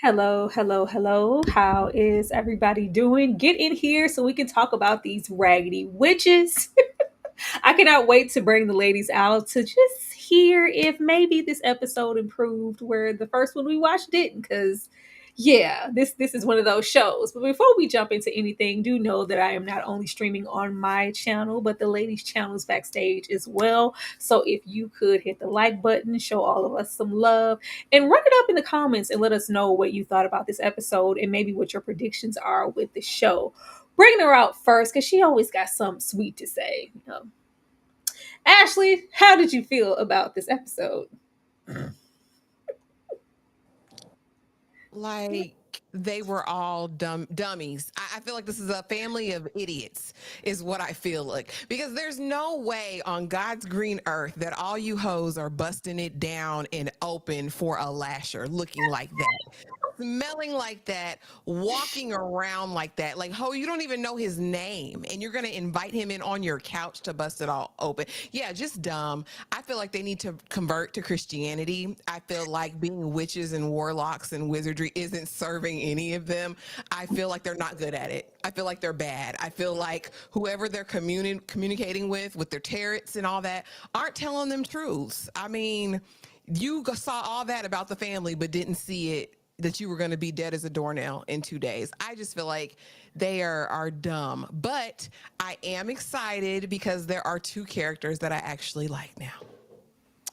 Hello, hello, hello. How is everybody doing? Get in here so we can talk about these raggedy witches. I cannot wait to bring the ladies out to just hear if maybe this episode improved where the first one we watched didn't. Because, yeah, this is one of those shows. But before we jump into anything, do know that I am not only streaming on my channel, but the ladies' channels backstage as well. So if you could hit the like button, show all of us some love, and run it up in the comments and let us know what you thought about this episode and maybe what your predictions are with the show. Bringing her out first because she always got something sweet to say. Ashley, how did you feel about this episode? Like they were all dummies. I feel like this is a family of idiots, is what I feel like. Because there's no way on God's green earth that all you hoes are busting it down and open for a lasher looking like that. Smelling like that, walking around like that. Like, ho, you don't even know his name, and you're gonna invite him in on your couch to bust it all open. Yeah, just dumb. I feel like they need to convert to Christianity. I feel like being witches and warlocks and wizardry isn't serving any of them. I feel like they're not good at it. I feel like they're bad. I feel like whoever they're communicating with their tarots and all that, aren't telling them truths. I mean, you saw all that about the family, but didn't see it that you were going to be dead as a doornail in 2 days. I just feel like they are dumb. But I am excited because there are two characters that I actually like now.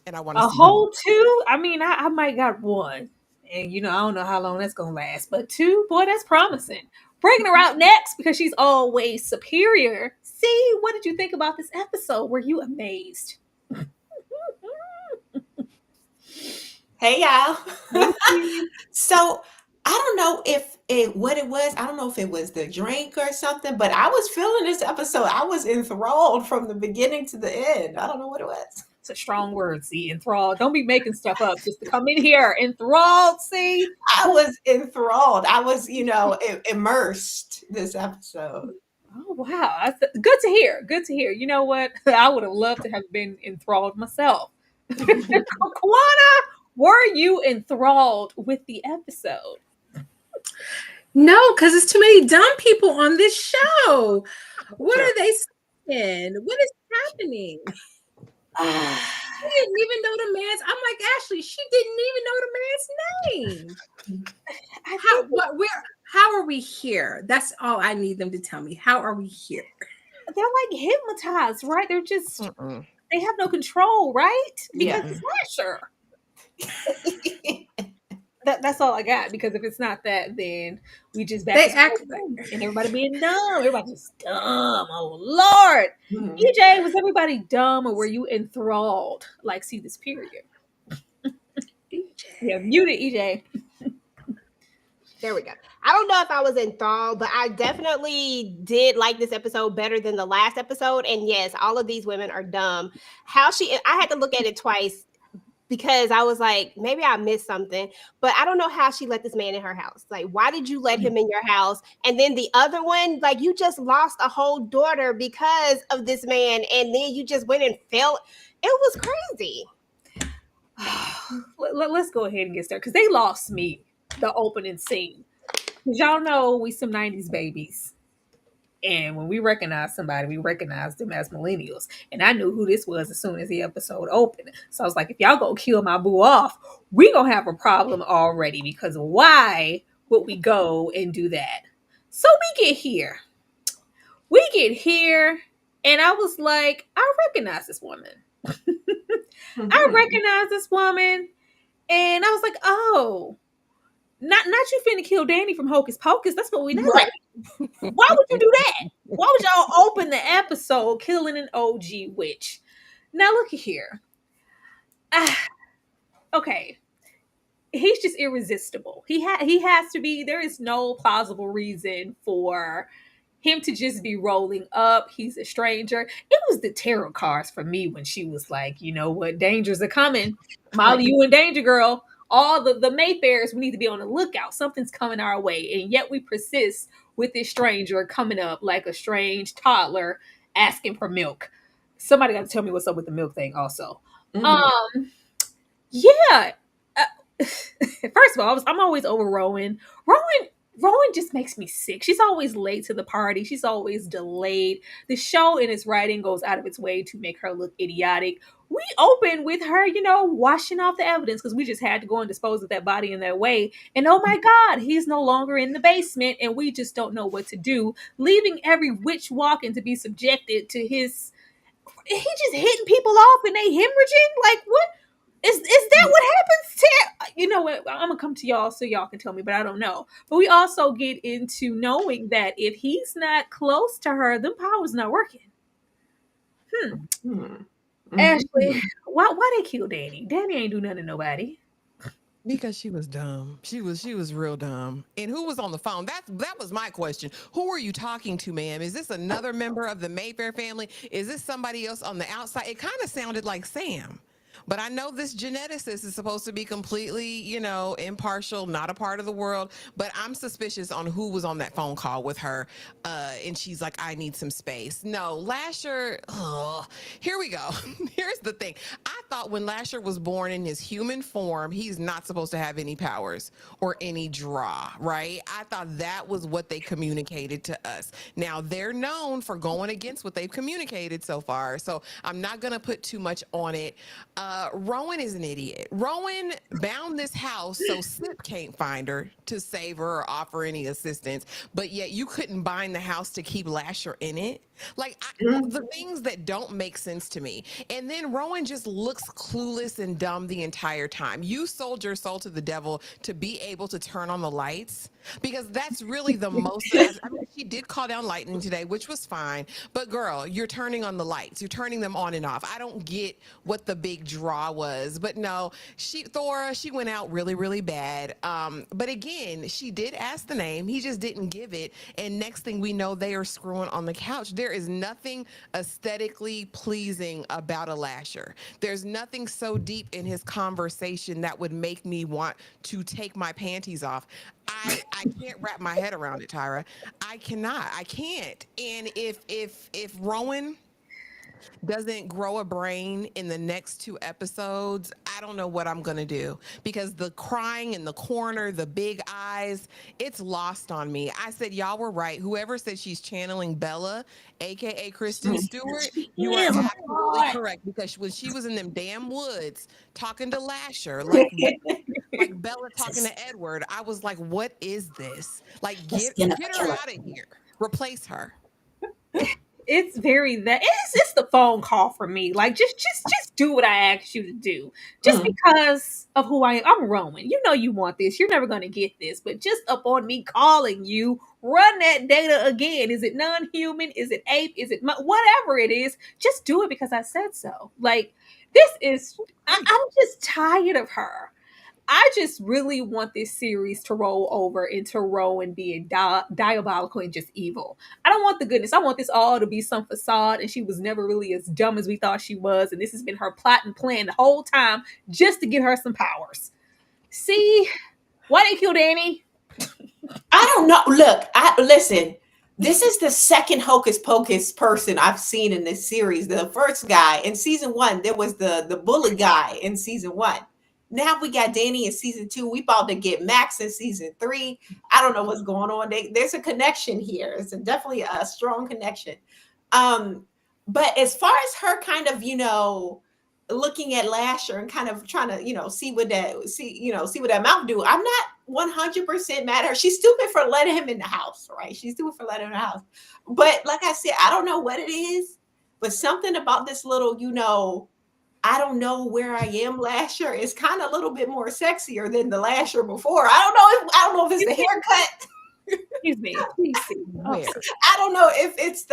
And I want to A see them. whole two? I mean, I might got one. And, I don't know how long that's going to last. But two, boy, that's promising. Bringing her out next because she's always superior. See, what did you think about this episode? Were you amazed? Hey y'all. Hey, Queen. So I don't know if what it was. I don't know if it was the drink or something, but I was feeling this episode. I was enthralled from the beginning to the end. I don't know what it was. It's a strong word, see, enthralled. Don't be making stuff up just to come in here. Enthralled, see? I was enthralled. I was, immersed this episode. Oh, wow. Good to hear. Good to hear. You know what? I would have loved to have been enthralled myself. Kwana, were you enthralled with the episode? No, because it's too many dumb people on this show. What are they saying? What is happening? She didn't even know the man's. I'm like, Ashley, she didn't even know the man's name. How are we here? That's all I need them to tell me. How are we here? They're like hypnotized, right? They're just they have no control, right? Because it's Lasher. That's all I got. Because if it's not that, then we just they act and everybody being dumb. Everybody just dumb. Oh Lord, EJ, was everybody dumb or were you enthralled? Like, see this period. Yeah, muted EJ. There we go. I don't know if I was enthralled, but I definitely did like this episode better than the last episode. And yes, all of these women are dumb. I had to look at it twice because I was like, maybe I missed something, but I don't know how she let this man in her house. Like, why did you let him in your house? And then the other one, like, you just lost a whole daughter because of this man. And then you just went and fell. It was crazy. Let's go ahead and get started because they lost me the opening scene. Because y'all know we some 90s babies. And when we recognize somebody, we recognize them as millennials. And I knew who this was as soon as the episode opened. So I was like, if y'all go kill my boo off, we gonna have a problem already. Because why would we go and do that? So we get here. And I was like, I recognize this woman. I recognize this woman. And I was like, oh, not you finna kill Danny from Hocus Pocus. That's what we know. Right. Why would you do that? Why would y'all open the episode killing an OG witch? Now look here. Okay. He's just irresistible. He has to be. There is no plausible reason for him to just be rolling up. He's a stranger. It was the tarot cards for me when she was like, you know what, dangers are coming. Molly, you in danger, girl. All the Mayfairs, we need to be on the lookout. Something's coming our way. And yet we persist with this stranger coming up like a strange toddler asking for milk. Somebody got to tell me what's up with the milk thing also. Yeah. first of all, I'm always over Rowan. Rowan just makes me sick. She's always late to the party. She's always delayed. The show in its writing goes out of its way to make her look idiotic. We open with her, washing off the evidence because we just had to go and dispose of that body in that way. And oh my God, he's no longer in the basement and we just don't know what to do, leaving every witch walking to be subjected to his. He just hitting people off and they hemorrhaging. Like, what? Is that what happens to, you know what? I'm gonna come to y'all so y'all can tell me, but I don't know. But we also get into knowing that if he's not close to her, them powers not working. Ashley, why they kill Danny? Danny ain't do nothing to nobody. Because she was dumb. She was real dumb. And who was on the phone? That was my question. Who are you talking to, ma'am? Is this another member of the Mayfair family? Is this somebody else on the outside? It kind of sounded like Sam. But I know this geneticist is supposed to be completely, impartial, not a part of the world. But I'm suspicious on who was on that phone call with her. And she's like, I need some space. No, Lasher, here we go. Here's the thing. I thought when Lasher was born in his human form, he's not supposed to have any powers or any draw, right? I thought that was what they communicated to us. Now, they're known for going against what they've communicated so far. So I'm not going to put too much on it. Rowan is an idiot. Rowan bound this house so Sip can't find her to save her or offer any assistance, but yet you couldn't bind the house to keep Lasher in it. Like, the things that don't make sense to me. And then Rowan just looks clueless and dumb the entire time. You sold your soul to the devil to be able to turn on the lights, because that's really the most. I mean, she did call down lightning today, which was fine. But girl, you're turning on the lights. You're turning them on and off. I don't get what the big draw was. But no, Thora, she went out really, really bad. But again, she did ask the name. He just didn't give it. And next thing we know, they are screwing on the couch. There is nothing aesthetically pleasing about a Lasher. There's nothing so deep in his conversation that would make me want to take my panties off. I can't wrap my head around it, Tyra. I cannot. I can't. And if Rowan doesn't grow a brain in the next 2 episodes, I don't know what I'm going to do, because the crying in the corner, the big eyes, it's lost on me. I said, y'all were right. Whoever said she's channeling Bella, aka Kristen Stewart, you are absolutely correct, because when she was in them damn woods talking to Lasher, like Bella talking to Edward, I was like, what is this? Like, get her out of here. Replace her. It's very that it's the phone call for me. Like, just do what I asked you to do. Just because of who I am. I'm Roman. You know you want this. You're never gonna get this. But just up on me calling you, run that data again. Is it non-human? Is it ape? Is it whatever it is? Just do it because I said so. Like, this is I'm just tired of her. I just really want this series to roll over into Rowan being diabolical and just evil. I don't want the goodness. I want this all to be some facade, and she was never really as dumb as we thought she was, and this has been her plot and plan the whole time just to get her some powers. See? Why they kill Danny? I don't know. Look, listen. This is the second hocus pocus person I've seen in this series. The first guy in season 1, there was the bully guy in season 1. Now we got Danny in season 2. We about to get Max in season 3. I don't know what's going on. There's a connection here. It's definitely a strong connection. But as far as her kind of, looking at Lasher and kind of trying to, see what that mouth do, I'm not 100% mad at her. She's stupid for letting him in the house, right? She's stupid for letting him in the house. But like I said, I don't know what it is, but something about this little, I don't know where I am Lasher is kind of a little bit more sexier than the Lasher before. I don't know if it's the haircut. Excuse me. Please see. I don't know if it's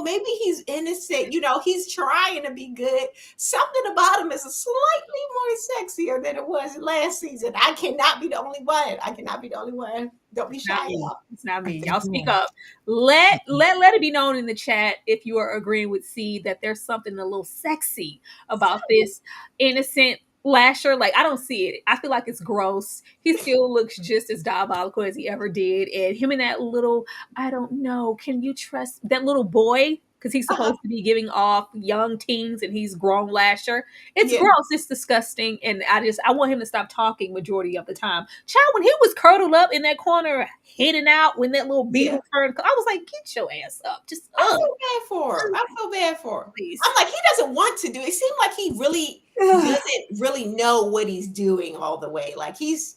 maybe he's innocent. He's trying to be good. Something about him is slightly more sexier than it was last season. I cannot be the only one. Don't be shy. It's not me. Y'all speak up. Let it be known in the chat if you are agreeing with C that there's something a little sexy about this innocent Lasher. Like, I don't see it. I feel like it's gross. He still looks just as diabolical as he ever did. And him and that little, I don't know, can you trust that little boy? because he's supposed to be giving off young teens and he's grown Lasher. It's Yeah. gross. It's disgusting. And I want him to stop talking majority of the time. Child, when he was curled up in that corner, hidden out when that little beetle turned, I was like, get your ass up. Just, I feel bad for him. I feel bad for him. please. I'm like, he doesn't want to do it. It seemed like he really doesn't really know what he's doing all the way. Like he's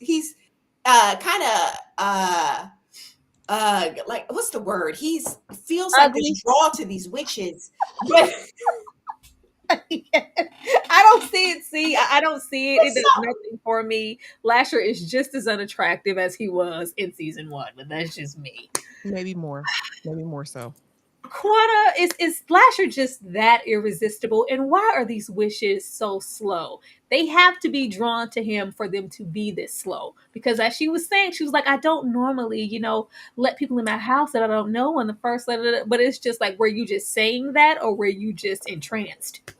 kind of like, what's the word? He's feels like Ugly. this draw to these witches. But I don't see it. See, I don't see it. It does So- nothing for me. Lasher is just as unattractive as he was in season 1, but that's just me. Maybe more so. Quanta is Lasher just that irresistible? And why are these wishes so slow? They have to be drawn to him for them to be this slow. Because as she was saying, she was like, I don't normally, let people in my house that I don't know on the first letter. But it's just like, were you just saying that or were you just entranced?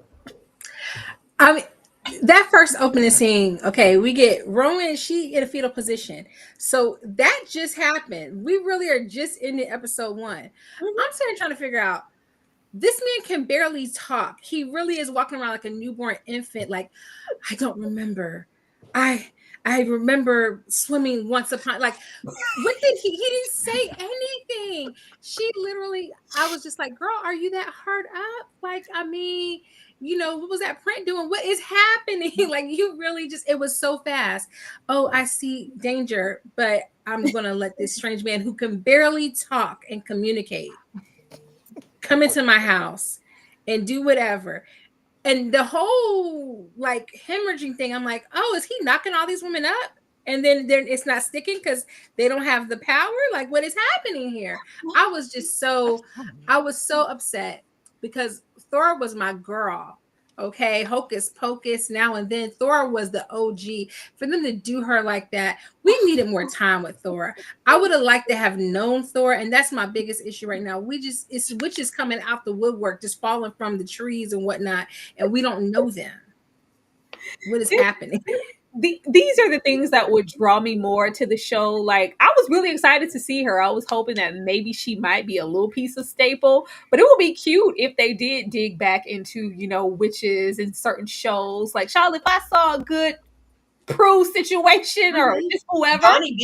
I mean, that first opening scene, okay, we get Rowan, she in a fetal position. So that just happened. We really are just in the episode 1. I'm sitting trying to figure out, this man can barely talk. He really is walking around like a newborn infant. Like, I don't remember. I remember swimming once upon, like, what did he didn't say anything. She literally, I was just like, girl, are you that hard up? Like, I mean, what was that print doing? What is happening? Like, you really just, it was so fast. Oh, I see danger, but I'm going to let this strange man who can barely talk and communicate come into my house and do whatever. And the whole like hemorrhaging thing, I'm like, oh, is he knocking all these women up? And then it's not sticking because they don't have the power? Like, what is happening here? I was so upset because Thora was my girl. Okay, Hocus Pocus now and then. Thora was the OG. For them to do her like that, we needed more time with Thora. I would have liked to have known Thora, and that's my biggest issue right now. It's witches coming out the woodwork, just falling from the trees and whatnot, and we don't know them. What is happening? These are the things that would draw me more to the show. Like, I was really excited to see her. I was hoping that maybe she might be a little piece of staple, but it would be cute if they did dig back into, witches in certain shows. Like, Charlotte, if I saw a good Prue situation or just whoever, Bonnie,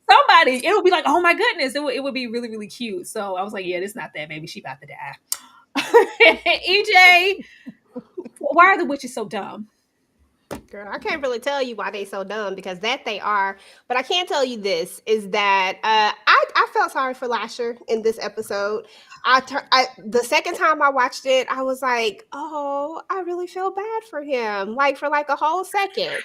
somebody, it would be like, oh my goodness, it would be really, really cute. So I was like, yeah, it's not that. Maybe she about to die. EJ, why are the witches so dumb? Girl, I can't really tell you why they so dumb because that they are. But I can tell you this is that I felt sorry for Lasher in this episode. The second time I watched it, I was like, oh, I really feel bad for him. Like for like a whole second.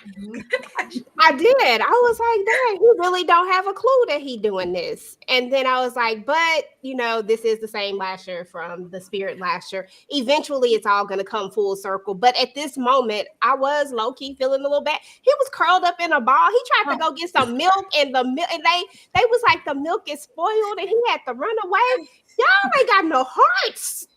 I did. I was like, dang, he really don't have a clue that he doing this. And then I was like, but this is the same Lasher from the Spirit Lasher. Eventually it's all gonna come full circle. But at this moment, I was low-key feeling a little bad. He was curled up in a ball. He tried to go get some milk and the milk, and they was like, the milk is spoiled and he had to run away. Y'all ain't got no hearts.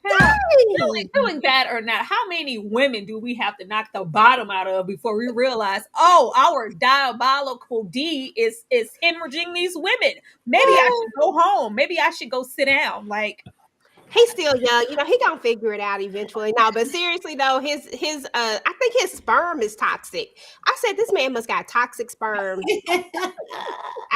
Doing that or not, how many women do we have to knock the bottom out of before we realize, oh, our diabolical D is hemorrhaging these women? Maybe I should go home. Maybe I should go sit down. Like, he's still young, he gonna figure it out eventually. No, but seriously though, his I think his sperm is toxic. I said this man must got toxic sperm.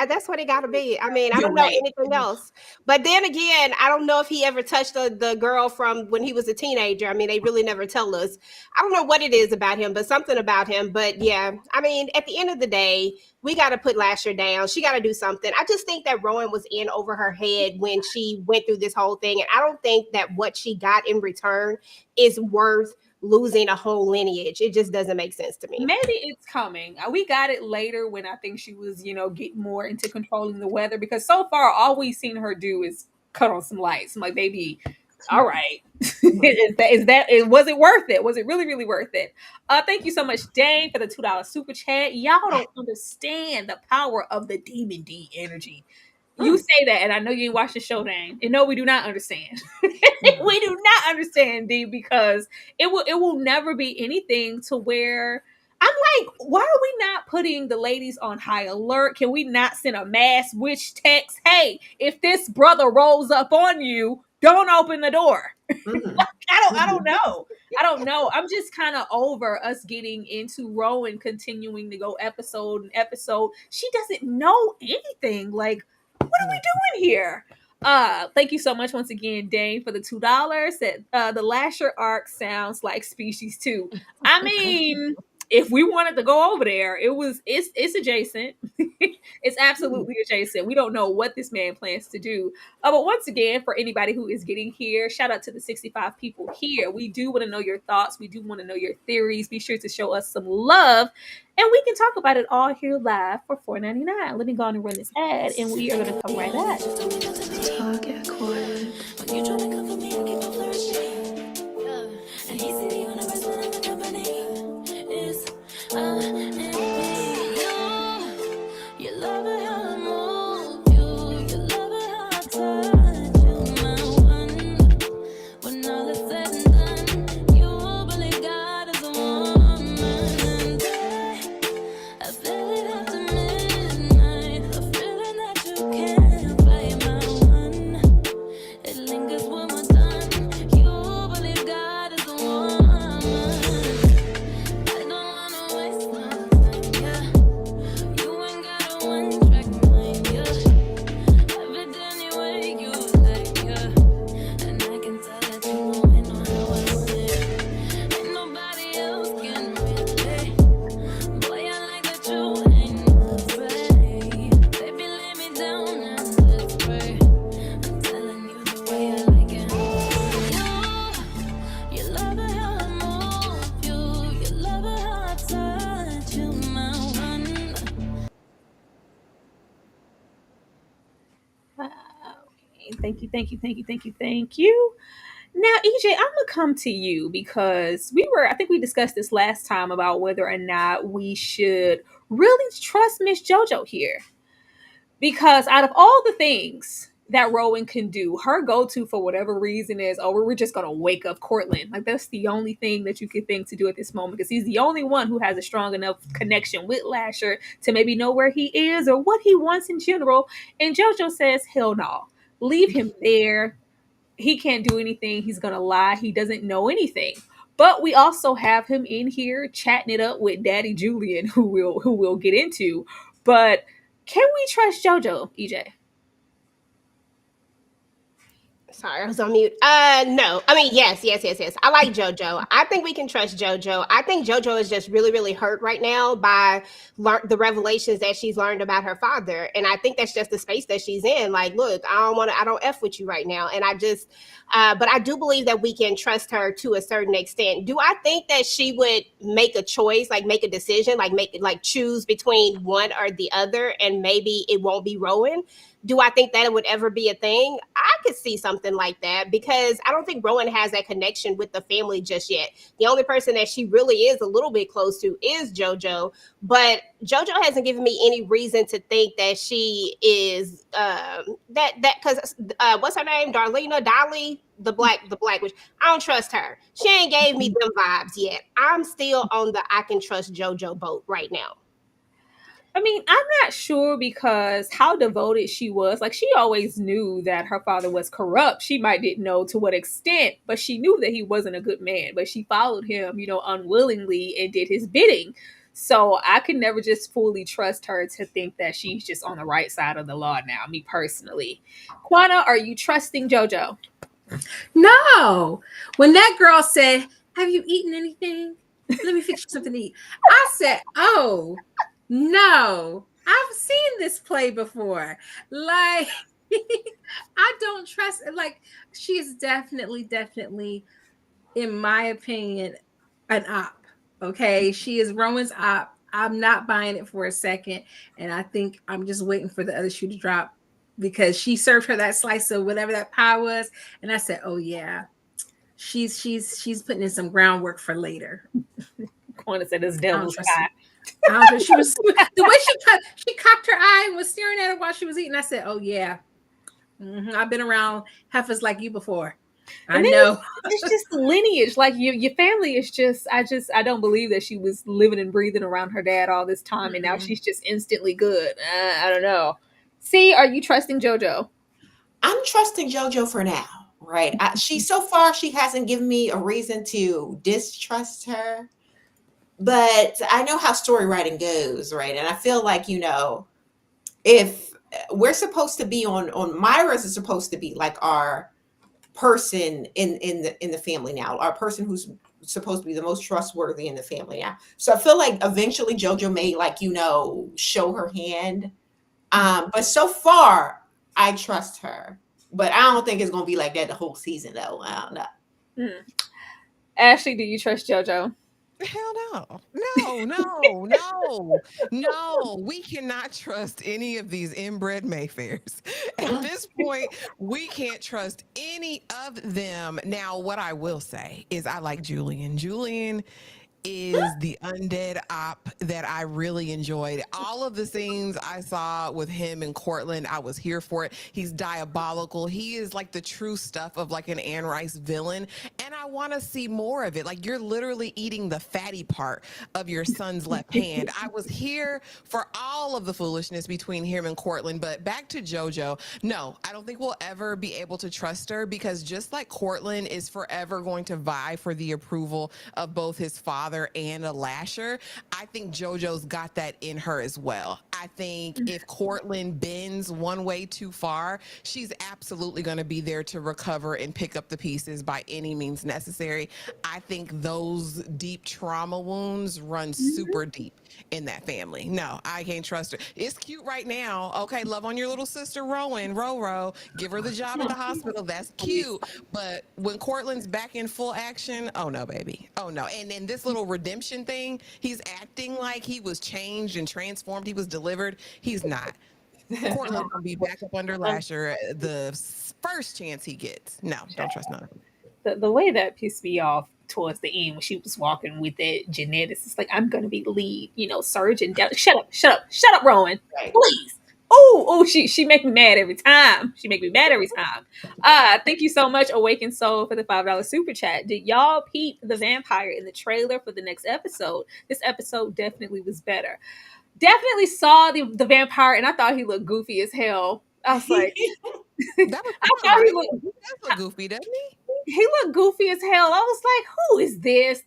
That's what it gotta be. I mean, I don't know anything else. But then again, I don't know if he ever touched the girl from when he was a teenager. I mean, they really never tell us. I don't know what it is about him, but something about him. But yeah, I mean, at the end of the day, we got to put Lasher down. She got to do something. I just think that Rowan was in over her head when she went through this whole thing. And I don't think that what she got in return is worth losing a whole lineage. It just doesn't make sense to me. Maybe it's coming. We got it later when I think she was, getting more into controlling the weather, because so far all we've seen her do is cut on some lights. I'm like, baby, all right. Was it worth it? Was it really, really worth it? Thank you so much, Dane, for the $2 super chat. Y'all don't understand the power of the Demon D energy. You say that, and I know you didn't watch the show, Dane. And no, we do not understand. We do not understand, D, because it will never be anything to where I'm like, why are we not putting the ladies on high alert? Can we not send a mass witch text? Hey, if this brother rolls up on you, don't open the door. Mhm. I don't know. I don't know. I'm just kind of over us getting into Rowan continuing to go episode and episode. She doesn't know anything. Like, what are we doing here? Thank you so much once again, Dane, for the $2. That the Lasher arc sounds like Species 2. I mean, if we wanted to go over there, it's adjacent. It's absolutely adjacent. We don't know what this man plans to do. But once again, for anybody who is getting here, shout out to the 65 people here. We do want to know your thoughts. We do want to know your theories. Be sure to show us some love, and we can talk about it all here live for $4.99. Let me go on and run this ad, and we are going to come right back. Target quiet. When you tryna come for me, I keep on flirting. Yeah. And he see the universe when I'm the company. Is you love it how I move you love it how I touch you, my one. When all is said and done, you believe God is a woman. And I feel it after midnight, a feeling that you can't fight, my one. It lingers when we're done. You believe God is a woman. I don't wanna waste my time, yeah. You ain't got a one-track mind, yeah. Every day anyway you like, yeah. And I can tell that you moving on how I want it. Ain't nobody else can relate. Boy, I like that you ain't afraid. Baby, lay me down and let's pray. I'm telling you the way I like it. You love it how I move you love it how I touch you, my one. Thank you, thank you, thank you, thank you, thank you. Now, EJ, I'm gonna come to you because I think we discussed this last time about whether or not we should really trust Miss JoJo here. Because out of all the things that Rowan can do, her go-to for whatever reason is, oh, we're just gonna wake up Cortland. Like, that's the only thing that you could think to do at this moment, because he's the only one who has a strong enough connection with Lasher to maybe know where he is or what he wants in general. And JoJo says, hell no. Leave him there. He can't do anything. He's gonna lie. He doesn't know anything. But we also have him in here chatting it up with Daddy Julian, who we'll get into. But can we trust JoJo, EJ? Sorry, I was on mute. No. I mean, yes. I like JoJo. I think we can trust JoJo. I think JoJo is just really, really hurt right now by the revelations that she's learned about her father. And I think that's just the space that she's in. Like, look, I don't F with you right now. And but I do believe that we can trust her to a certain extent. Do I think that she would make a choice, like make a decision, like choose between one or the other, and maybe it won't be Rowan? Do I think that it would ever be a thing? I could see something like that, because I don't think Rowan has that connection with the family just yet. The only person that she really is a little bit close to is JoJo, but JoJo hasn't given me any reason to think that she is because what's her name? Dolly, the black witch. I don't trust her. She ain't gave me them vibes yet. I'm still on the I can trust JoJo boat right now. I mean, I'm not sure, because how devoted she was. Like, she always knew that her father was corrupt. She might didn't know to what extent, but she knew that he wasn't a good man. But she followed him, unwillingly, and did his bidding. So I could never just fully trust her to think that she's just on the right side of the law now, me personally. Quana, are you trusting JoJo? No. When that girl said, have you eaten anything? Let me fix you something to eat. I said, oh, no, I've seen this play before. Like, I don't trust. Like, she is definitely, in my opinion, an op. Okay, she is Rowan's op. I'm not buying it for a second, and I think I'm just waiting for the other shoe to drop, because she served her that slice of whatever that pie was, and I said, oh yeah, she's putting in some groundwork for later. Quana said this devil's pie. She was the way she cocked her eye and was staring at her while she was eating. I said, oh yeah, I've been around heifers like you before. I know. It's just the lineage. Like, your family is just, I don't believe that she was living and breathing around her dad all this time, and now she's just instantly good. I don't know. See, are you trusting JoJo? I'm trusting JoJo for now. Right. So far, she hasn't given me a reason to distrust her. But I know how story writing goes, right? And I feel like, if we're supposed to be on Myra's is supposed to be like our person in the family now, our person who's supposed to be the most trustworthy in the family now. So I feel like eventually JoJo may, like, show her hand. But so far I trust her. But I don't think it's gonna be like that the whole season though. I don't know. Hmm. Ashley, do you trust JoJo? Hell no. No, no, no, no. We cannot trust any of these inbred Mayfairs. At this point, we can't trust any of them. Now, what I will say is I like Julian. Julian is the undead op that I really enjoyed. All of the scenes I saw with him and Cortland, I was here for it. He's diabolical. He is like the true stuff of like an Anne Rice villain. And I want to see more of it. Like, you're literally eating the fatty part of your son's left hand. I was here for all of the foolishness between him and Cortland. But back to JoJo. No, I don't think we'll ever be able to trust her, because just like Cortland is forever going to vie for the approval of both his father and a Lasher, I think JoJo's got that in her as well. I think if Cortland bends one way too far, she's absolutely going to be there to recover and pick up the pieces by any means necessary. I think those deep trauma wounds run super deep in that family. No, I can't trust her. It's cute right now. Okay, love on your little sister Rowan, Roro. Give her the job at the hospital. That's cute. But when Cortland's back in full action, oh no, baby. Oh no. And then this little redemption thing, he's acting like he was changed and transformed. He was delivered. He's not. Cortland's gonna be back up under Lasher the first chance he gets. No, don't trust none of them. The way that pissed me off towards the end when she was walking with that geneticist, it's like, I'm gonna be lead, surgeon. Shut up, Rowan, Right. please. Oh, she make me mad every time. She make me mad every time. Thank you so much, Awakened Soul, for the $5 super chat. Did y'all peep the vampire in the trailer for the next episode? This episode definitely was better. Definitely saw the vampire, and I thought he looked goofy as hell. I was like, That was I fun, thought he right? looked He does look goofy, doesn't he? he looked goofy as hell. I was like, who is this?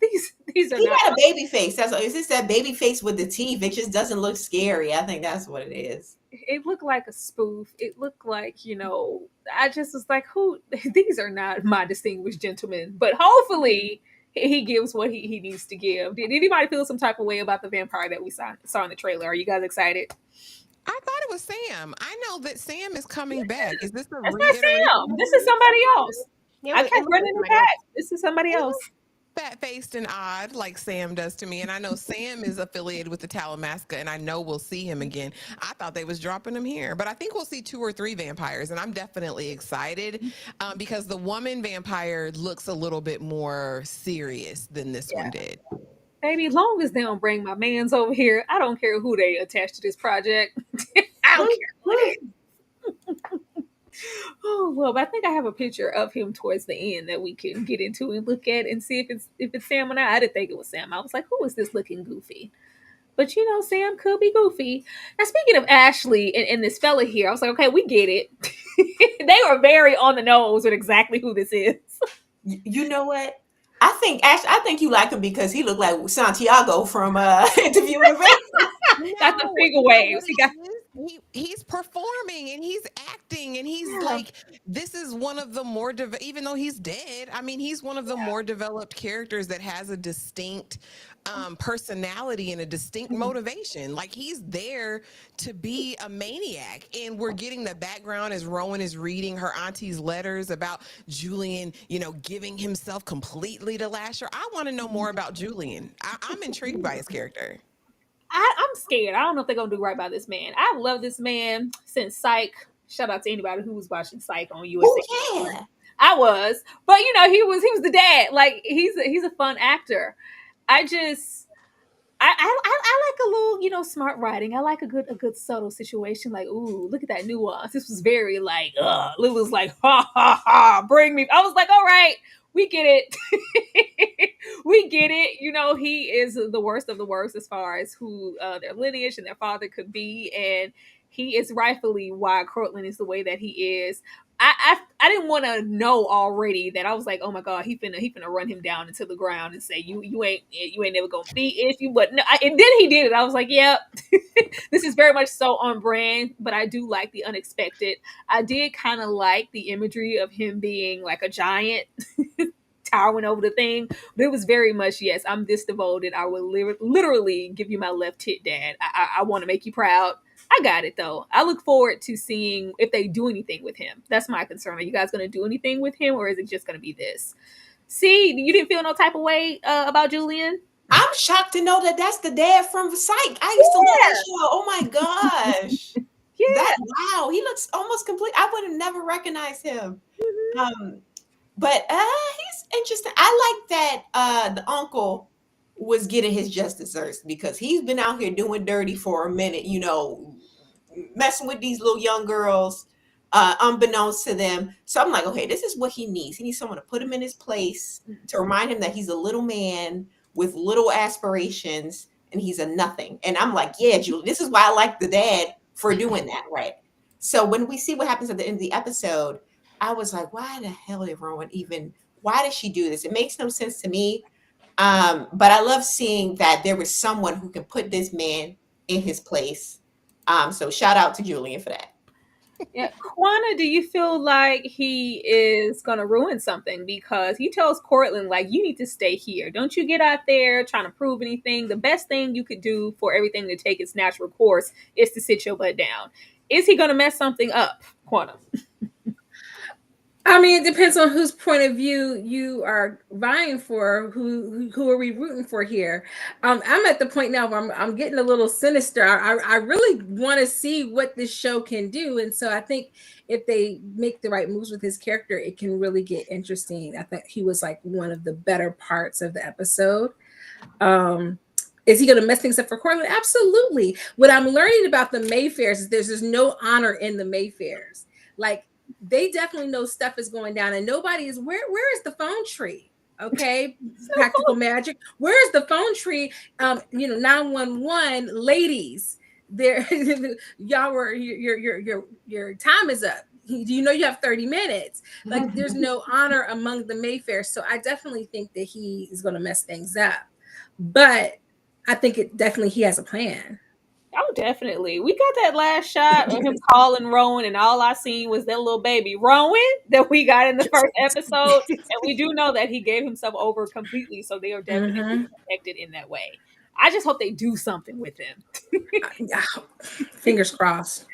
These are He not. got a baby face. Is this that baby face with the teeth? It just doesn't look scary. I think that's what it is. It looked like a spoof. It looked like, I just was like, who? These are not my distinguished gentlemen. But hopefully he gives what he needs to give. Did anybody feel some type of way about the vampire that we saw in the trailer? Are you guys excited? I thought it was Sam. I know that Sam is coming back. Is this a That's not reiteration? Sam. This is somebody else. Yeah, I it kept looks running like it back. This is somebody He else. looks fat-faced and odd like Sam does to me. And I know Sam is affiliated with the Talamasca, and I know we'll see him again. I thought they was dropping him here. But I think we'll see 2 or 3 vampires, and I'm definitely excited because the woman vampire looks a little bit more serious than this one did. Baby, long as they don't bring my mans over here, I don't care who they attach to this project. I don't care who it is. Oh well, but I think I have a picture of him towards the end that we can get into and look at and see if it's Sam or not. I didn't think it was Sam. I was like, who is this looking goofy? But Sam could be goofy. Now, speaking of Ashley and this fella here, I was like, okay, we get it. They were very on the nose with exactly who this is. You know what? I think you like him because he looked like Santiago from Interview with the Got the finger waves. He got. He's performing and he's acting and he's like, this is one of the more even though he's dead, I mean, he's one of the more developed characters that has a distinct personality and a distinct motivation. Like, he's there to be a maniac, and we're getting the background as Rowan is reading her auntie's letters about Julian, giving himself completely to Lasher. I want to know more about Julian. I'm intrigued by his character. I'm scared. I don't know if they're gonna do right by this man. I've loved this man since Psych. Shout out to anybody who was watching Psych on USA. Oh yeah. I was, but he was the dad. Like, he's a fun actor. I like a little, smart writing. I like a good subtle situation. Like, ooh, look at that nuance. This was very like, Lulu's like, ha ha ha, bring me. I was like, all right, we get it. We get it. He is the worst of the worst as far as who their lineage and their father could be. And he is rightfully why Cortland is the way that he is. I didn't want to know already that. I was like, oh my god, he finna run him down into the ground and say you ain't never gonna be if you. But no, and then he did it. I was like, yep, this is very much so on brand. But I do like the unexpected. I did kind of like the imagery of him being like a giant towering over the thing. But it was very much, yes, I'm this devoted. I will literally give you my left tit, Dad. I want to make you proud. I got it though. I look forward to seeing if they do anything with him. That's my concern. Are you guys going to do anything with him, or is it just going to be this? See, you didn't feel no type of way about Julian? I'm shocked to know that that's the dad from Psych. I used to love that show. Oh my gosh. Yeah. That wow, he looks almost complete. I would have never recognized him. But he's interesting. I like that the uncle was getting his just desserts because he's been out here doing dirty for a minute, messing with these little young girls, unbeknownst to them. So I'm like, okay, this is what he needs. He needs someone to put him in his place, to remind him that he's a little man with little aspirations and he's a nothing. And I'm like, yeah, Julie, this is why I like the dad for doing that, right? So when we see what happens at the end of the episode, I was like, why the hell did Rowan why did she do this? It makes no sense to me. But I love seeing that there was someone who can put this man in his place. So shout out to Julian for that. Yeah, Quana, do you feel like he is gonna ruin something? Because he tells Cortland, like, you need to stay here. Don't you get out there trying to prove anything. The best thing you could do for everything to take its natural course is to sit your butt down. Is he gonna mess something up, Quana? I mean, it depends on whose point of view you are vying for. Who are we rooting for here? I'm at the point now where I'm getting a little sinister. I really want to see what this show can do, and so I think if they make the right moves with his character, it can really get interesting. I think he was like one of the better parts of the episode. Is he going to mess things up for Cortland? Absolutely. What I'm learning about the Mayfairs is there's no honor in the Mayfairs. Like, they definitely know stuff is going down, and nobody is where is the phone tree? Okay, practical magic. Where is the phone tree? 911 ladies. There, y'all were your time is up. Do you know you have 30 minutes? Like, there's no honor among the Mayfair. So I definitely think that he is going to mess things up. But I think he has a plan. Oh, definitely. We got that last shot of him calling Rowan, and all I seen was that little baby Rowan that we got in the first episode. And we do know that he gave himself over completely, so they are definitely protected in that way. I just hope they do something with him. Fingers crossed.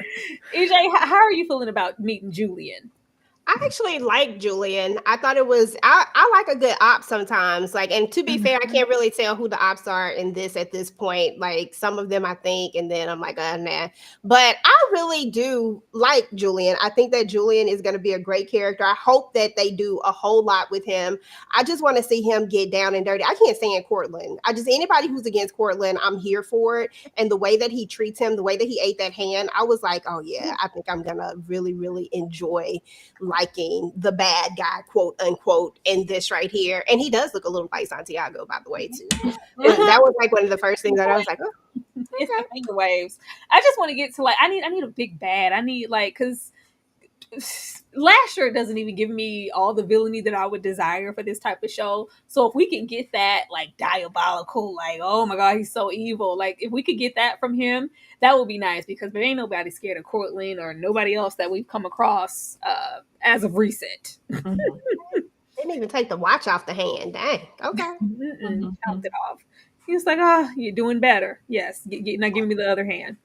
EJ, how are you feeling about meeting Julian? I actually like Julian. I thought it was I like a good op sometimes. Like, and to be fair, I can't really tell who the ops are in this at this point. Like, some of them I think, and then I'm like, nah. But I really do like Julian. I think that Julian is going to be a great character. I hope that they do a whole lot with him. I just want to see him get down and dirty. I can't stand Cortland. Anybody who's against Cortland, I'm here for it. And the way that he treats him, the way that he ate that hand, I was like, oh yeah, I think I'm gonna really, really enjoy liking the bad guy, quote unquote, in this right here. And he does look a little like Santiago, by the way, too. That was like one of the first things that I was like, oh, it's the finger waves. I just want to get to like, I need a big bad. I need like, because Lasher doesn't even give me all the villainy that I would desire for this type of show. So if we can get that like diabolical, like, oh my god, he's so evil, like if we could get that from him, that would be nice, because there ain't nobody scared of Cortland or nobody else that we've come across as of recent. They didn't even take the watch off the hand. Dang. Okay. Chopped it off. He was like, you're doing better. Yes. Now give me the other hand.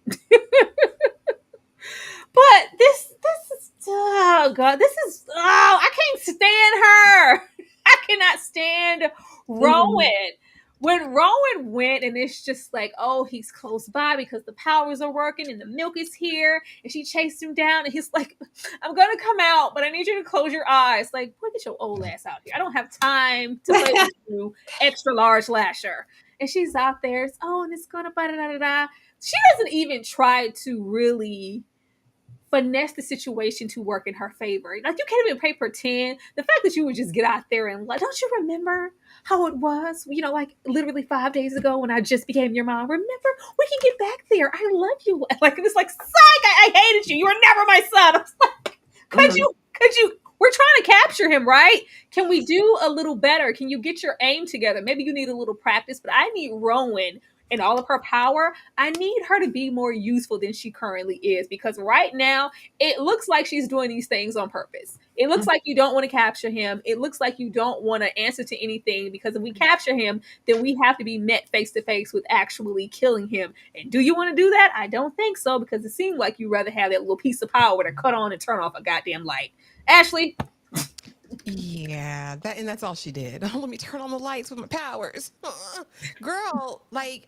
But this is, oh god, I can't stand her. I cannot stand Rowan. When Rowan went, and it's just like, oh, he's close by because the powers are working and the milk is here, and she chased him down, and he's like, I'm gonna come out, but I need you to close your eyes. Like, look at your old ass out here. I don't have time to play with you, extra large Lasher. And she's out there, and it's gonna da-da-da-da-da. She doesn't even try to really finesse the situation to work in her favor. Like, you can't even pretend. The fact that you would just get out there and like, don't you remember how it was, like literally 5 days ago when I just became your mom? Remember, we can get back there. I love you. Like, it's like, psych, I hated you. You were never my son. I was like, we're trying to capture him, right? Can we do a little better? Can you get your aim together? Maybe you need a little practice, but I need Rowan and all of her power. I need her to be more useful than she currently is, because right now it looks like she's doing these things on purpose. It looks like you don't want to capture him. It looks like you don't want to answer to anything, because if we capture him, then we have to be met face to face with actually killing him. And do you want to do that? I don't think so, because it seems like you'd rather have that little piece of power to cut on and turn off a goddamn light. Ashley? Yeah, that's all she did. Let me turn on the lights with my powers. Girl, like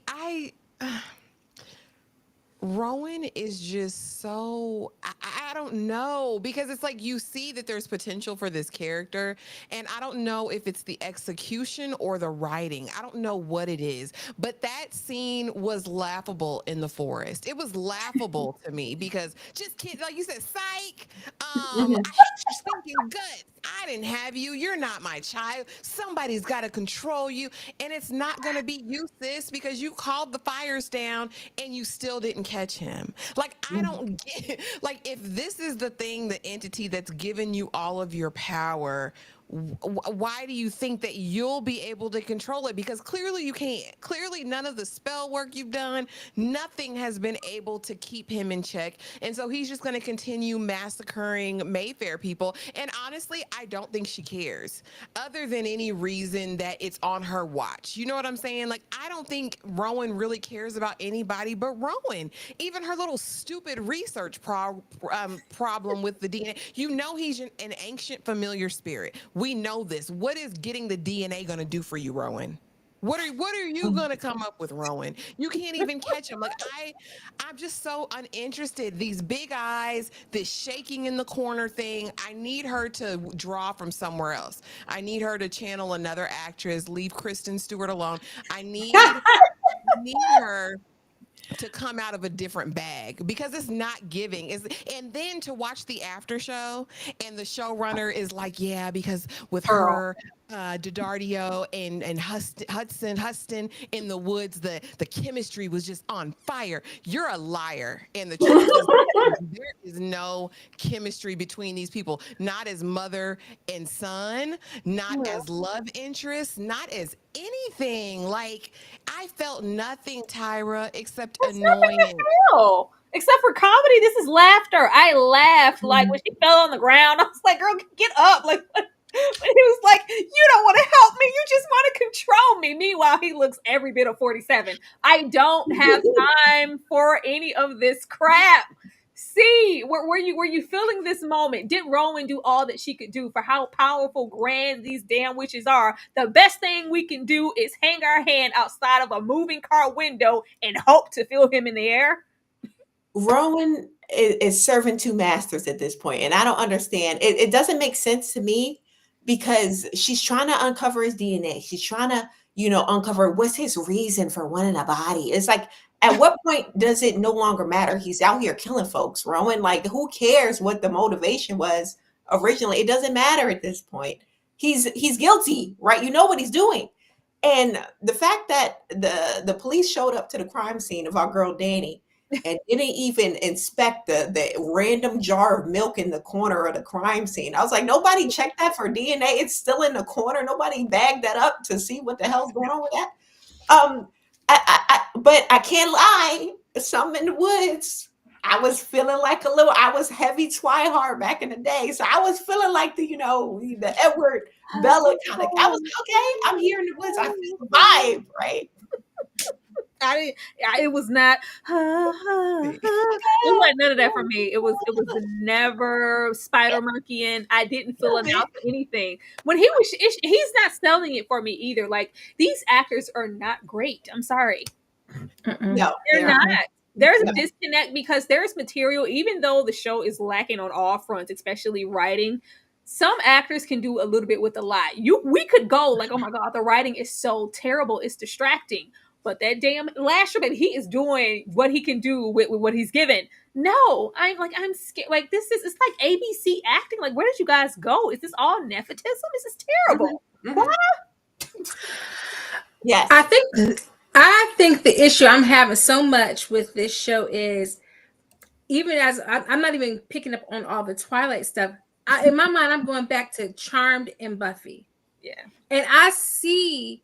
Rowan is just so I don't know, because it's like you see that there's potential for this character, and I don't know if it's the execution or the writing. I don't know what it is, but that scene was laughable in the forest. It was laughable to me, because just kids, like you said, psych. I hate your stinking guts. I didn't have you. You're not my child. Somebody's got to control you. And it's not going to be you, sis, because you called the fires down and you still didn't catch him. Like, I don't get, like, if this is the thing, the entity that's given you all of your power, why do you think that you'll be able to control it? Because clearly you can't. Clearly none of the spell work you've done, nothing has been able to keep him in check. And so he's just going to continue massacring Mayfair people. And honestly, I don't think she cares, other than any reason that it's on her watch. You know what I'm saying? Like, I don't think Rowan really cares about anybody but Rowan. Even her little stupid research problem with the DNA. You know he's an ancient familiar spirit. We know this. What is getting the DNA going to do for you, Rowan? What are you going to come up with, Rowan? You can't even catch him. Like, I'm just so uninterested. These big eyes, this shaking in the corner thing. I need her to draw from somewhere else. I need her to channel another actress, leave Kristen Stewart alone. I need her to come out of a different bag, because it's not giving. And then to watch the after show, and the showrunner is like, yeah, because with her, Didardio and Huston in the woods, the chemistry was just on fire. You're a liar. And the truth is, there is no chemistry between these people, not as mother and son, not as love interest, not as anything. Like, I felt nothing, Tyra, except annoying. Except for comedy, this is laughter. I laughed like when she fell on the ground. I was like, "Girl, get up!" Like, he was like, "You don't want to help me. You just want to control me." Meanwhile, he looks every bit of 47. I don't have time for any of this crap. See, were you feeling this moment? Did Rowan do all that she could do for how powerful, grand these damn witches are? The best thing we can do is hang our hand outside of a moving car window and hope to feel him in the air. Rowan is serving two masters at this point, and I don't understand. It doesn't make sense to me, because she's trying to uncover his DNA. She's trying to, uncover what's his reason for wanting a body. It's like, at what point does it no longer matter? He's out here killing folks, Rowan. Like, who cares what the motivation was originally? It doesn't matter at this point. He's guilty, right? You know what he's doing. And the fact that the police showed up to the crime scene of our girl Danny and didn't even inspect the random jar of milk in the corner of the crime scene. I was like, nobody checked that for DNA. It's still in the corner. Nobody bagged that up to see what the hell's going on with that. But I can't lie. Some in the woods, I was feeling like I was heavy Twihard back in the day. So I was feeling like the Edward Bella kind of. I was okay. I'm here in the woods. I feel the vibe, right? It was not. It wasn't none of that for me. It was never spider monkeying. I didn't feel an out for anything. When he's not selling it for me either. Like, these actors are not great. I'm sorry. No, they're not. There's a disconnect, because there's material, even though the show is lacking on all fronts, especially writing. Some actors can do a little bit with a lot. We could go like, oh my God, the writing is so terrible, it's distracting. But that damn Lasher, baby, he is doing what he can do with what he's given. No, I'm scared. Like, it's like ABC acting. Like, where did you guys go? Is this all nepotism? This is terrible. Yes. I think the issue I'm having so much with this show is, even as I'm not even picking up on all the Twilight stuff, in my mind, I'm going back to Charmed and Buffy. Yeah. And I see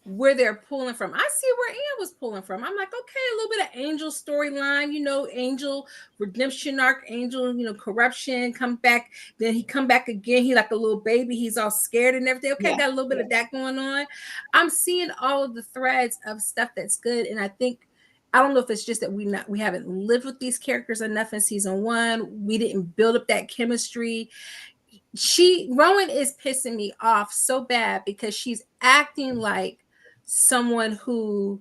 where they're pulling from. I see where Anne was pulling from. I'm like, okay, a little bit of Angel storyline, Angel redemption arc, Angel, corruption, come back. Then he come back again. He like a little baby. He's all scared and everything. Okay, got a little bit of that going on. I'm seeing all of the threads of stuff that's good. And I think, I don't know if it's just that we haven't lived with these characters enough in season 1. We didn't build up that chemistry. Rowan is pissing me off so bad because she's acting like someone who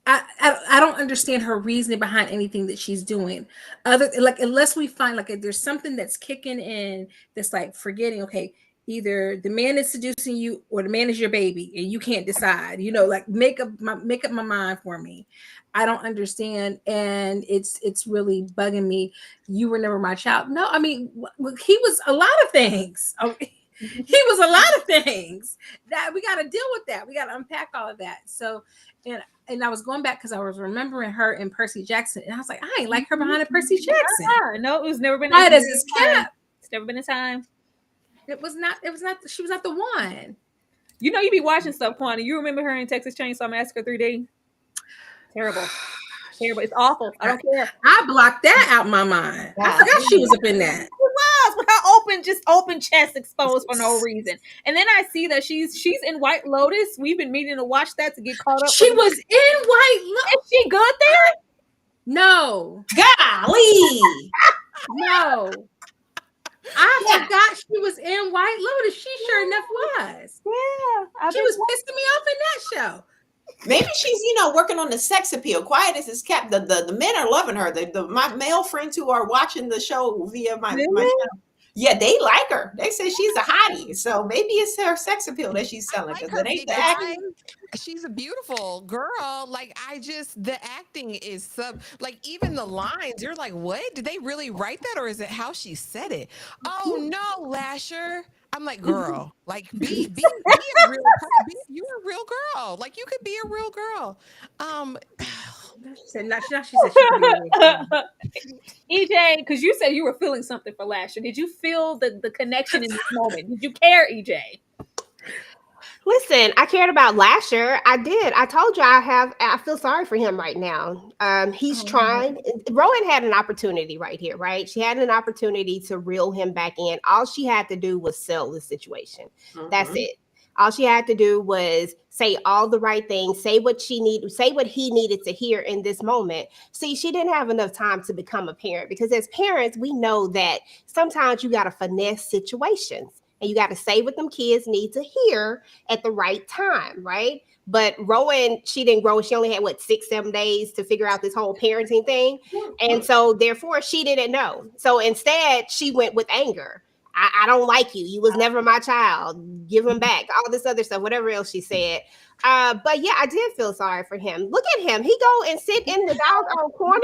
I don't understand her reasoning behind anything that she's doing, unless we find if there's something that's kicking in that's like forgetting, okay, either the man is seducing you or the man is your baby and you can't decide, make up my mind for me. I don't understand, and it's really bugging me. You were never my child. No, I mean, he was a lot of things. He was a lot of things that we got to deal with. That we got to unpack all of that. So, and I was going back because I was remembering her and Percy Jackson, and I was like, I ain't like her behind a Percy Jackson. No, it was never been. Right as his cap. It's never been a time. It was not. She was not the one. You be watching stuff, Kwani. You remember her in Texas Chainsaw Massacre 3D? Terrible. Terrible. It's awful. I don't care. I blocked that out my mind. I forgot she was up in that. It was with her open chest exposed for no reason. And then I see that she's in White Lotus. We've been meaning to watch that to get caught up. She was in White Lotus. Is she good there? No. Golly. No. I forgot she was in White Lotus. She sure enough was. Yeah. She was pissing me off in that show. Maybe she's, working on the sex appeal. Quiet as his cat. The men are loving her. My male friends who are watching the show via my channel, they like her. They say she's a hottie. So maybe it's her sex appeal that she's selling. Because it ain't the acting. She's a beautiful girl. The acting is even the lines, you're like, what? Did they really write that? Or is it how she said it? Oh no, Lasher. I'm like, girl, be a real person. You're a real girl. You could be a real girl. She said she could be a real girl. EJ, because you said you were feeling something for Lasher. Did you feel the connection in this moment? Did you care, EJ? Listen, I cared about Lasher. I did. I told you I feel sorry for him right now. He's trying. Rowan had an opportunity right here, right? She had an opportunity to reel him back in. All she had to do was sell the situation. That's it. All she had to do was say all the right things, say what he needed to hear in this moment. See, she didn't have enough time to become a parent, because as parents, we know that sometimes you got to finesse situations. And you got to say what them kids need to hear at the right time, right? But Rowan, she didn't grow. She only had, 6-7 days to figure out this whole parenting thing. And so therefore, she didn't know. So instead, she went with anger. I don't like you. You was never my child. Give him back. All this other stuff, whatever else she said. But yeah, I did feel sorry for him. Look at him. He go and sit in the doggone corner.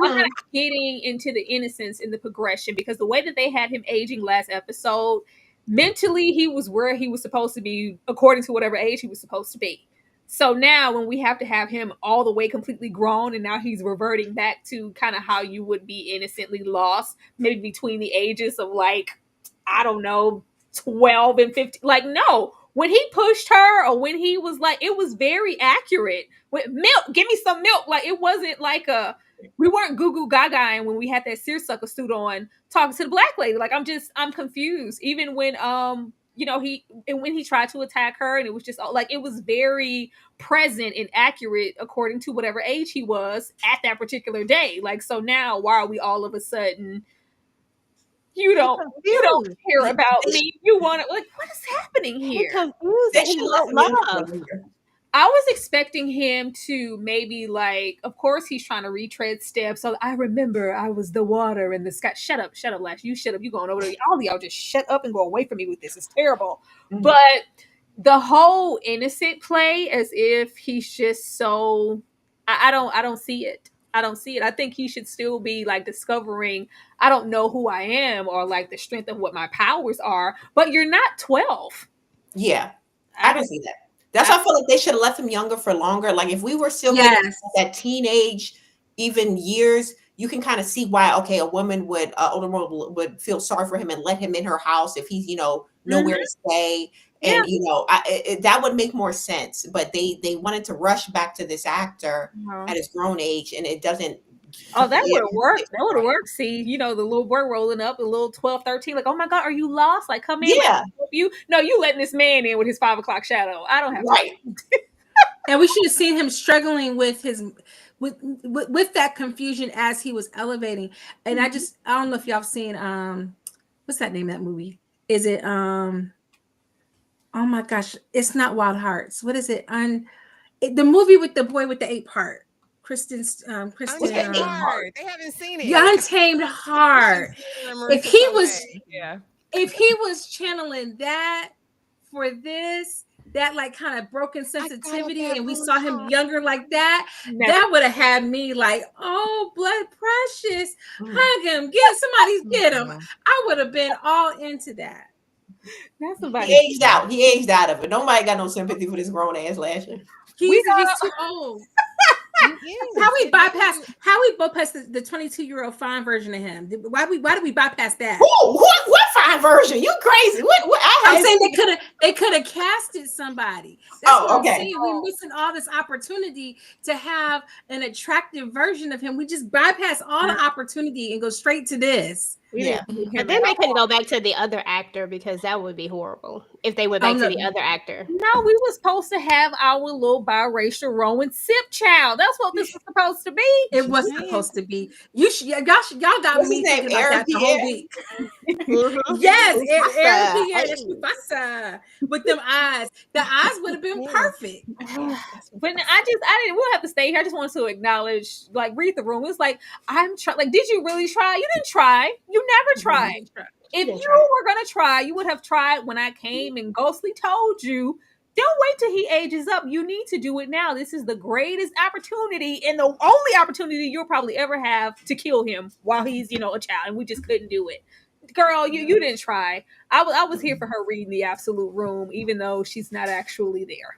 I'm not getting into the innocence in the progression, because the way that they had him aging last episode, mentally, he was where he was supposed to be, according to whatever age he was supposed to be. So now when we have to have him all the way completely grown, and now he's reverting back to kind of how you would be innocently lost, maybe between the ages of 12 and 15. No, when he pushed her, or when he was it was very accurate. With milk, give me some milk. It wasn't we weren't goo goo gaga, and when we had that seersucker suit on talking to the black lady. I'm confused. Even when when he tried to attack her, and it was just it was very present and accurate according to whatever age he was at that particular day. So now, why are we all of a sudden, you don't care about me? You want to, what is happening here? I was expecting him to maybe of course he's trying to retread steps. So I remember I was the water in the sky. Shut up, Lash. You shut up. You going over there. All of y'all just shut up and go away from me with this. It's terrible. Mm-hmm. But the whole innocent play, as if he's just so, I don't see it. I don't see it. I think he should still be discovering, I don't know who I am, or the strength of what my powers are. But you're not 12. Yeah, I don't see that. That's why I feel like they should have left him younger for longer. If we were still getting that teenage, even years, you can kind of see why, okay, a woman would, older woman would feel sorry for him and let him in her house if he's, nowhere Mhm. to stay. Yeah. And, that would make more sense. But they wanted to rush back to this actor Uh-huh. at his grown age, and it doesn't. Oh, that would It, have worked. That would have right. worked. See, the little boy rolling up, the little 12, 13, like, oh my God, are you lost? Like, come in, let Yeah, me help you. No, you letting this man in with his 5 o'clock shadow. I don't have time. right. And we should have seen him struggling with his with that confusion as he was elevating. And I don't know if y'all have seen what's that name of that movie? Is it oh my gosh, it's not Wild Hearts. What is it? The movie with the boy with the 8 part. Kristen What's that Untamed eight part? Heart. They haven't seen The it. Untamed Heart. If Marissa he was Tomei. Yeah. if he was channeling that for this, that like kind of broken I got sensitivity, that and we from saw him heart. younger like that, Never. that would have had me like, oh, blood precious, Mm. hug him, get him. I would have been all into that. That's He somebody. aged out. He aged out of it. Nobody got no sympathy for this grown ass Lasher. We He's too old. How we bypass the 22-year-old fine version of him? Why did we bypass that? Ooh, what fine version? You crazy? What? I'm saying they could have casted somebody. That's what I'm okay. saying. We're missing all this opportunity to have an attractive version of him. We just bypass all the opportunity and go straight to this. We Yeah. didn't see him But at then they all. couldn't go back to the other actor because that would be horrible if they went back to the other actor. No, we were supposed to have our little biracial Rowan Sip child. That's what this was supposed to be. It was supposed to be. Y'all got What's me his name? thinking about Aaron that the whole Pierre? week. Mhm. Yes, Aaron Mufasa. Pierre, that's Mufasa with them eyes. The eyes would have been perfect. But I didn't. We'll have to stay here. I just wanted to acknowledge, like, read the room. It's like, I'm trying. Like, did you really try? You didn't try. You never tried. If didn't you try. were gonna try, you would have tried when I came and Ghostly told you. Don't wait till he ages up. You need to do it now. This is the greatest opportunity and the only opportunity you'll probably ever have to kill him while he's, a child, and we just couldn't do it. Girl, you didn't try. I was here for her reading the absolute room, even though she's not actually there.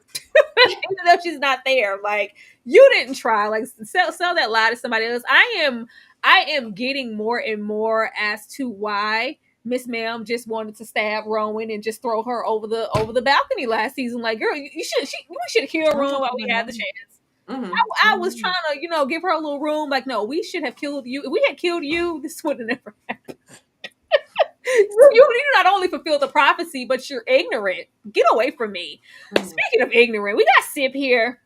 Even though she's not there, like, you didn't try. Like, sell that lie to somebody else. I am getting more and more as to why Miss Ma'am just wanted to stab Rowan and just throw her over the balcony last season. Like, girl, we should have killed Rowan while we had the chance. Mm-hmm. I was trying to, give her a little room. Like, no, we should have killed you. If we had killed you, this would have never happened. You not only fulfill the prophecy, but you're ignorant. Get away from me. Mm-hmm. Speaking of ignorant, we got Sip here.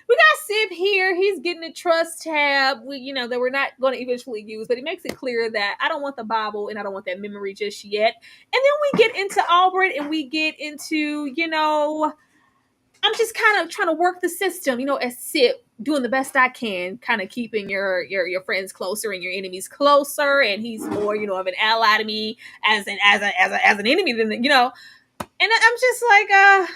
We got Sip here. He's getting a trust tab, that we're not going to eventually use, but he makes it clear that I don't want the Bible and I don't want that memory just yet. And then we get into Albert and we get into, I'm just kind of trying to work the system, as Sip, doing the best I can, kind of keeping your friends closer and your enemies closer. And he's more, of an ally to me as an enemy than, And I'm just like,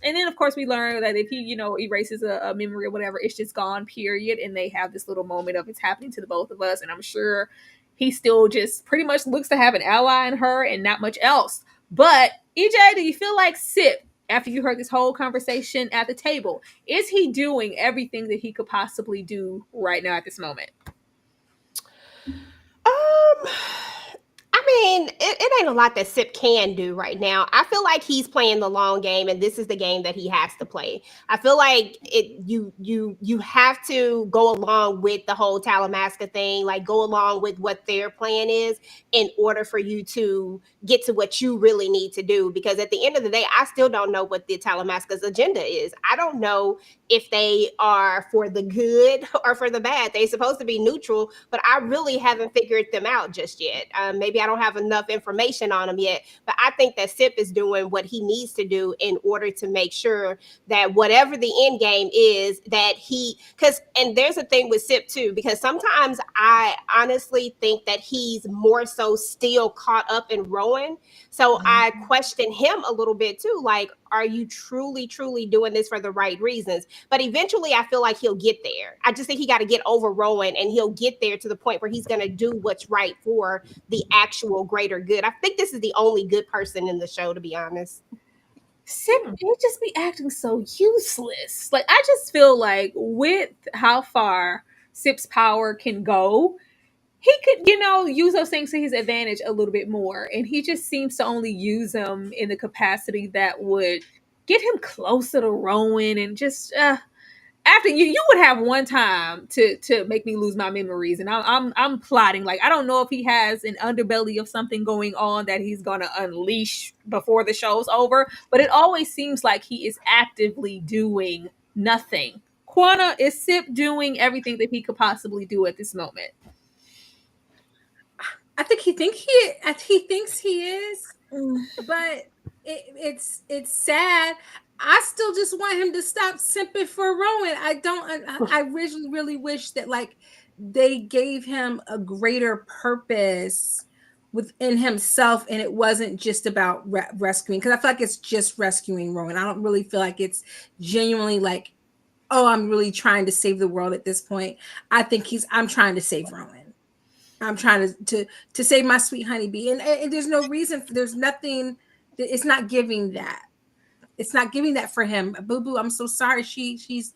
and then of course we learn that if he, erases a memory or whatever, it's just gone, period. And they have this little moment of it's happening to the both of us. And I'm sure he still just pretty much looks to have an ally in her and not much else. But EJ, do you feel like Sip, after you heard this whole conversation at the table, is he doing everything that he could possibly do right now at this moment? I mean, it ain't a lot that Sip can do right now. I feel like he's playing the long game, and this is the game that he has to play. I feel like you have to go along with the whole Talamasca thing, like go along with what their plan is in order for you to get to what you really need to do. Because at the end of the day, I still don't know what the Talamasca's agenda is. I don't know if they are for the good or for the bad. They're supposed to be neutral, but I really haven't figured them out just yet. Maybe I don't have enough information on them yet, but I think that Sip is doing what he needs to do in order to make sure that whatever the end game is, that and there's a thing with Sip too, because sometimes I honestly think that he's more so still caught up in Rowan. So I question him a little bit too. Like, are you truly doing this for the right reasons? But eventually I feel like he'll get there. I just think he got to get over Rowan, and he'll get there to the point where he's going to do what's right for the actual greater good. I think this is the only good person in the show, to be honest. Sip, he just be acting so useless. Like, I just feel like with how far Sip's power can go, he could, use those things to his advantage a little bit more. And he just seems to only use them in the capacity that would get him closer to Rowan. And just after you would have one time to make me lose my memories. And I'm plotting, like, I don't know if he has an underbelly of something going on that he's gonna unleash before the show's over, but it always seems like he is actively doing nothing. Quana, is Sip doing everything that he could possibly do at this moment? I think he thinks he is, but it's sad. I still just want him to stop simping for Rowan. I really wish that, like, they gave him a greater purpose within himself, and it wasn't just about rescuing, because I feel like it's just rescuing Rowan. I don't really feel like it's genuinely like, oh, I'm really trying to save the world at this point. I think I'm trying to save Rowan. I'm trying to save my sweet honeybee, and there's no reason. There's nothing. It's not giving that. It's not giving that for him. Boo Boo, I'm so sorry. She's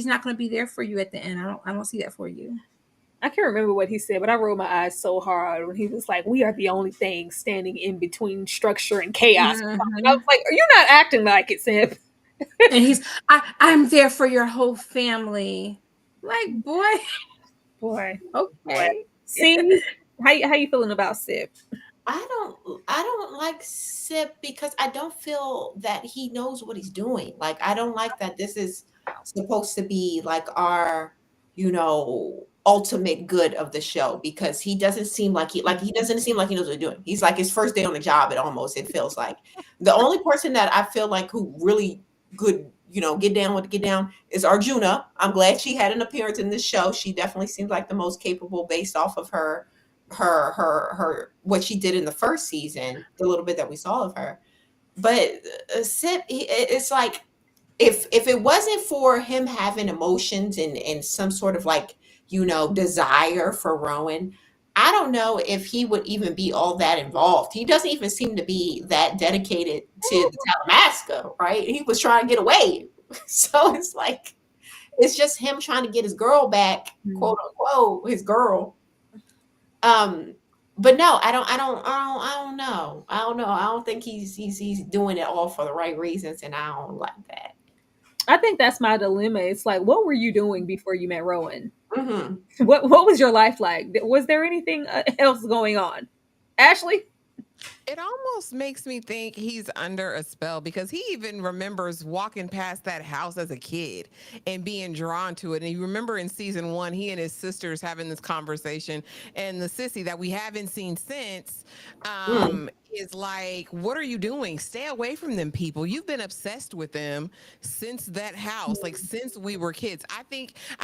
not going to be there for you at the end. I don't see that for you. I can't remember what he said, but I rolled my eyes so hard when he was like, "We are the only thing standing in between structure and chaos." Mm-hmm. And I was like, "Are you not acting like it, Sip?" And I'm there for your whole family. Like, Boy, okay. See, how you feeling about Sip? I don't like Sip because I don't feel that he knows what he's doing. Like, I don't like that this is supposed to be like our, ultimate good of the show, because he doesn't seem like he doesn't seem like he knows what he's doing. He's like his first day on the job, it feels like. The only person that I feel like who really good, get down is Arjuna. I'm glad she had an appearance in this show. She definitely seems like the most capable based off of her what she did in the first season, the little bit that we saw of her. But Sip, it's like, if it wasn't for him having emotions and some sort of, like, desire for Rowan, I don't know if he would even be all that involved. He doesn't even seem to be that dedicated to the Talamasca, right? He was trying to get away. So it's like, it's just him trying to get his girl back, quote unquote, his girl. But no, I don't know. I don't know. I don't think he's doing it all for the right reasons, and I don't like that. I think that's my dilemma. It's like, what were you doing before you met Rowan? Mm-hmm. What was your life like? Was there anything else going on? Ashley? It almost makes me think he's under a spell, because he even remembers walking past that house as a kid and being drawn to it. And you remember in season 1, he and his sisters having this conversation, and the sissy that we haven't seen since is like, "What are you doing? Stay away from them people. You've been obsessed with them since that house, like since we were kids." I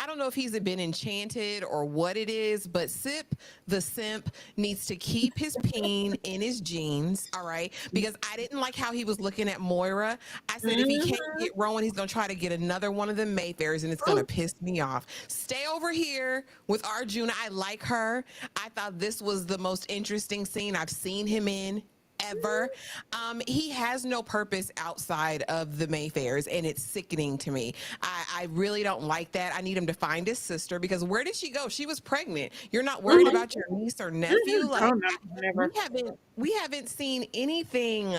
don't know if he's been enchanted or what it is, but Sip the simp needs to keep his peen in his jeans, all right? Because I didn't like how he was looking at Moira. I said, if he can't get Rowan, he's gonna try to get another one of the Mayfairs, and it's gonna piss me off. Stay over here with Arjuna. I like her. I thought this was the most interesting scene I've seen him in ever. He has no purpose outside of the Mayfairs, and it's sickening to me. I really don't like that. I need him to find his sister, because where did she go? She was pregnant. You're not worried about your niece or nephew? Like, Never. we haven't seen anything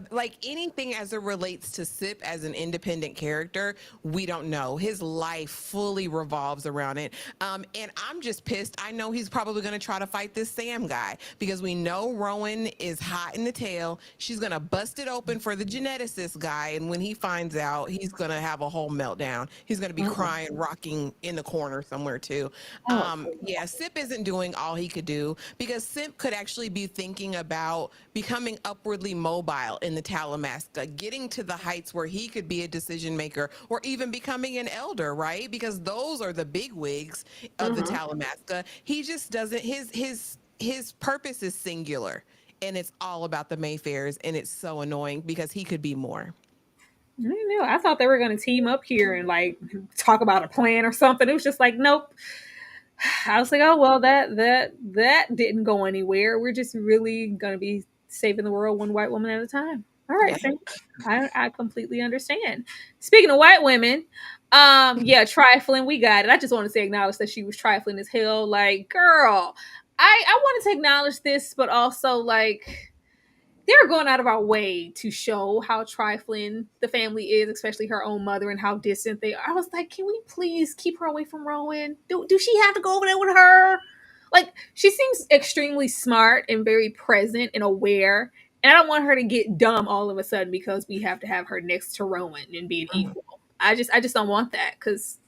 like anything as it relates to Sip as an independent character. We don't know. His life fully revolves around it. And I'm just pissed. I know he's probably going to try to fight this Sam guy, because we know Rowan is hot in the tail. She's going to bust it open for the geneticist guy. And when he finds out, he's going to have a whole meltdown. He's going to be crying, rocking in the corner somewhere too. Yeah, Sip isn't doing all he could do, because Sip could actually be thinking about becoming upwardly mobile in the Talamasca, getting to the heights where he could be a decision maker, or even becoming an elder, right? Because those are the big wigs of the Talamasca. He just doesn't, his purpose is singular, and it's all about the Mayfairs, and it's so annoying because he could be more. I don't know. I thought they were going to team up here and, like, talk about a plan or something. It was just like, nope. I was like, oh well, that didn't go anywhere. We're just really going to be saving the world one white woman at a time. All right, I completely understand. Speaking of white women, yeah, trifling, we got it. I just want to say acknowledge that she was trifling as hell. Like, girl, I wanted to acknowledge this, but also like they're going out of our way to show how trifling the family is, especially her own mother and how distant they are. I was like, can we please keep her away from Rowan? Do she have to go over there with her? Like, she seems extremely smart and very present and aware. And I don't want her to get dumb all of a sudden because we have to have her next to Rowan and be an equal. I just don't want that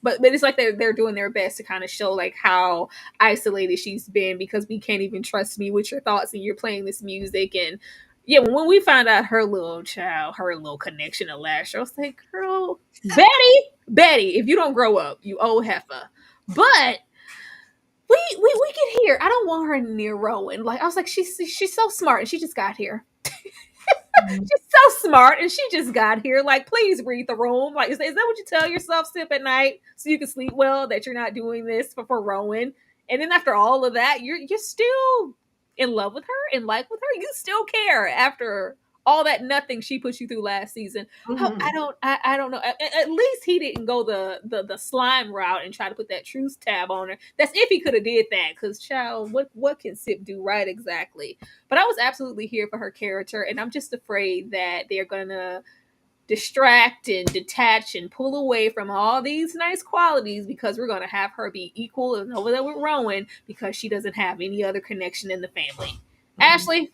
but it's like they're doing their best to kind of show like how isolated she's been because we can't even trust me with your thoughts and you're playing this music. And yeah, when we found out her little connection to Lasher, I was like, girl, Betty, if you don't grow up, you old heifer. But we get here. I don't want her near Rowan. Like I was like, she's so smart and she just got here. Mhm. She's so smart and she just got here. Like, please read the room. Like, is that what you tell yourself, Sip, at night so you can sleep well, that you're not doing this for Rowan? And then after all of that, you're still in love with her, in like with her. You still care after all that nothing she put you through last season. Mhm. I don't know. At least he didn't go the slime route and try to put that truth tab on her. That's if he could have did that. Because child, what can Sip do right exactly? But I was absolutely here for her character, and I'm just afraid that they're gonna distract and detach and pull away from all these nice qualities because we're gonna have her be equal and over there with Rowan because she doesn't have any other connection in the family. Mhm. Ashley,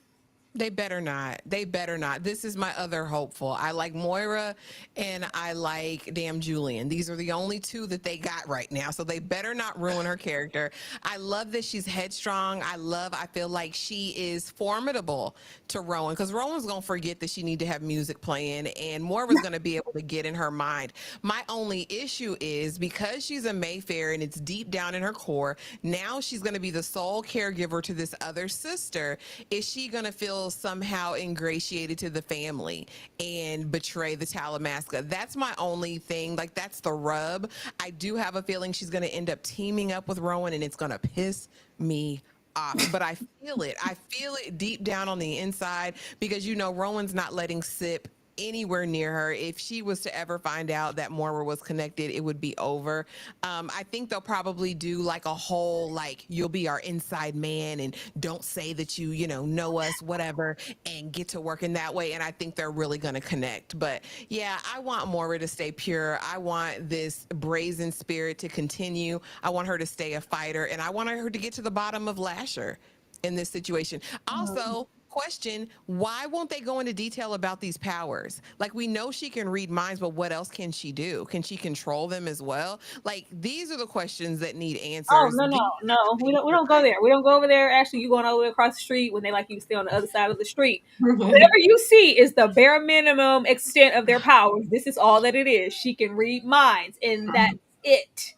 They better not. They better not. This is my other hopeful. I like Moira and I like damn Julian. These are the only two that they got right now. So they better not ruin her character. I love that she's headstrong. I feel like she is formidable to Rowan because Rowan's going to forget that she need to have music playing and Moira's going to be able to get in her mind. My only issue is because she's a Mayfair and it's deep down in her core, now she's going to be the sole caregiver to this other sister. Is she going to feel somehow ingratiated to the family and betray the Talamasca? That's my only thing. Like, that's the rub. I do have a feeling she's going to end up teaming up with Rowan and it's going to piss me off. But I feel it. I feel it deep down on the inside because, Rowan's not letting Sip anywhere near her. If she was to ever find out that Moira was connected, it would be over. I think they'll probably do like a whole, like, you'll be our inside man and don't say that know us, whatever, and get to work in that way. And I think they're really going to connect. But yeah, I want Moira to stay pure. I want this brazen spirit to continue. I want her to stay a fighter and I want her to get to the bottom of Lasher in this situation. Also, question, why won't they go into detail about these powers? Like, we know she can read minds, but what else can she do? Can she control them as well? Like, these are the questions that need oh answers. no These are the we things don't we that don't go there. We don't go over there. Actually, you going over there across the street when they like you to stay on the other side of the street. Whatever you see is the bare minimum extent of their powers. This is all that it is. She can read minds, and that's it.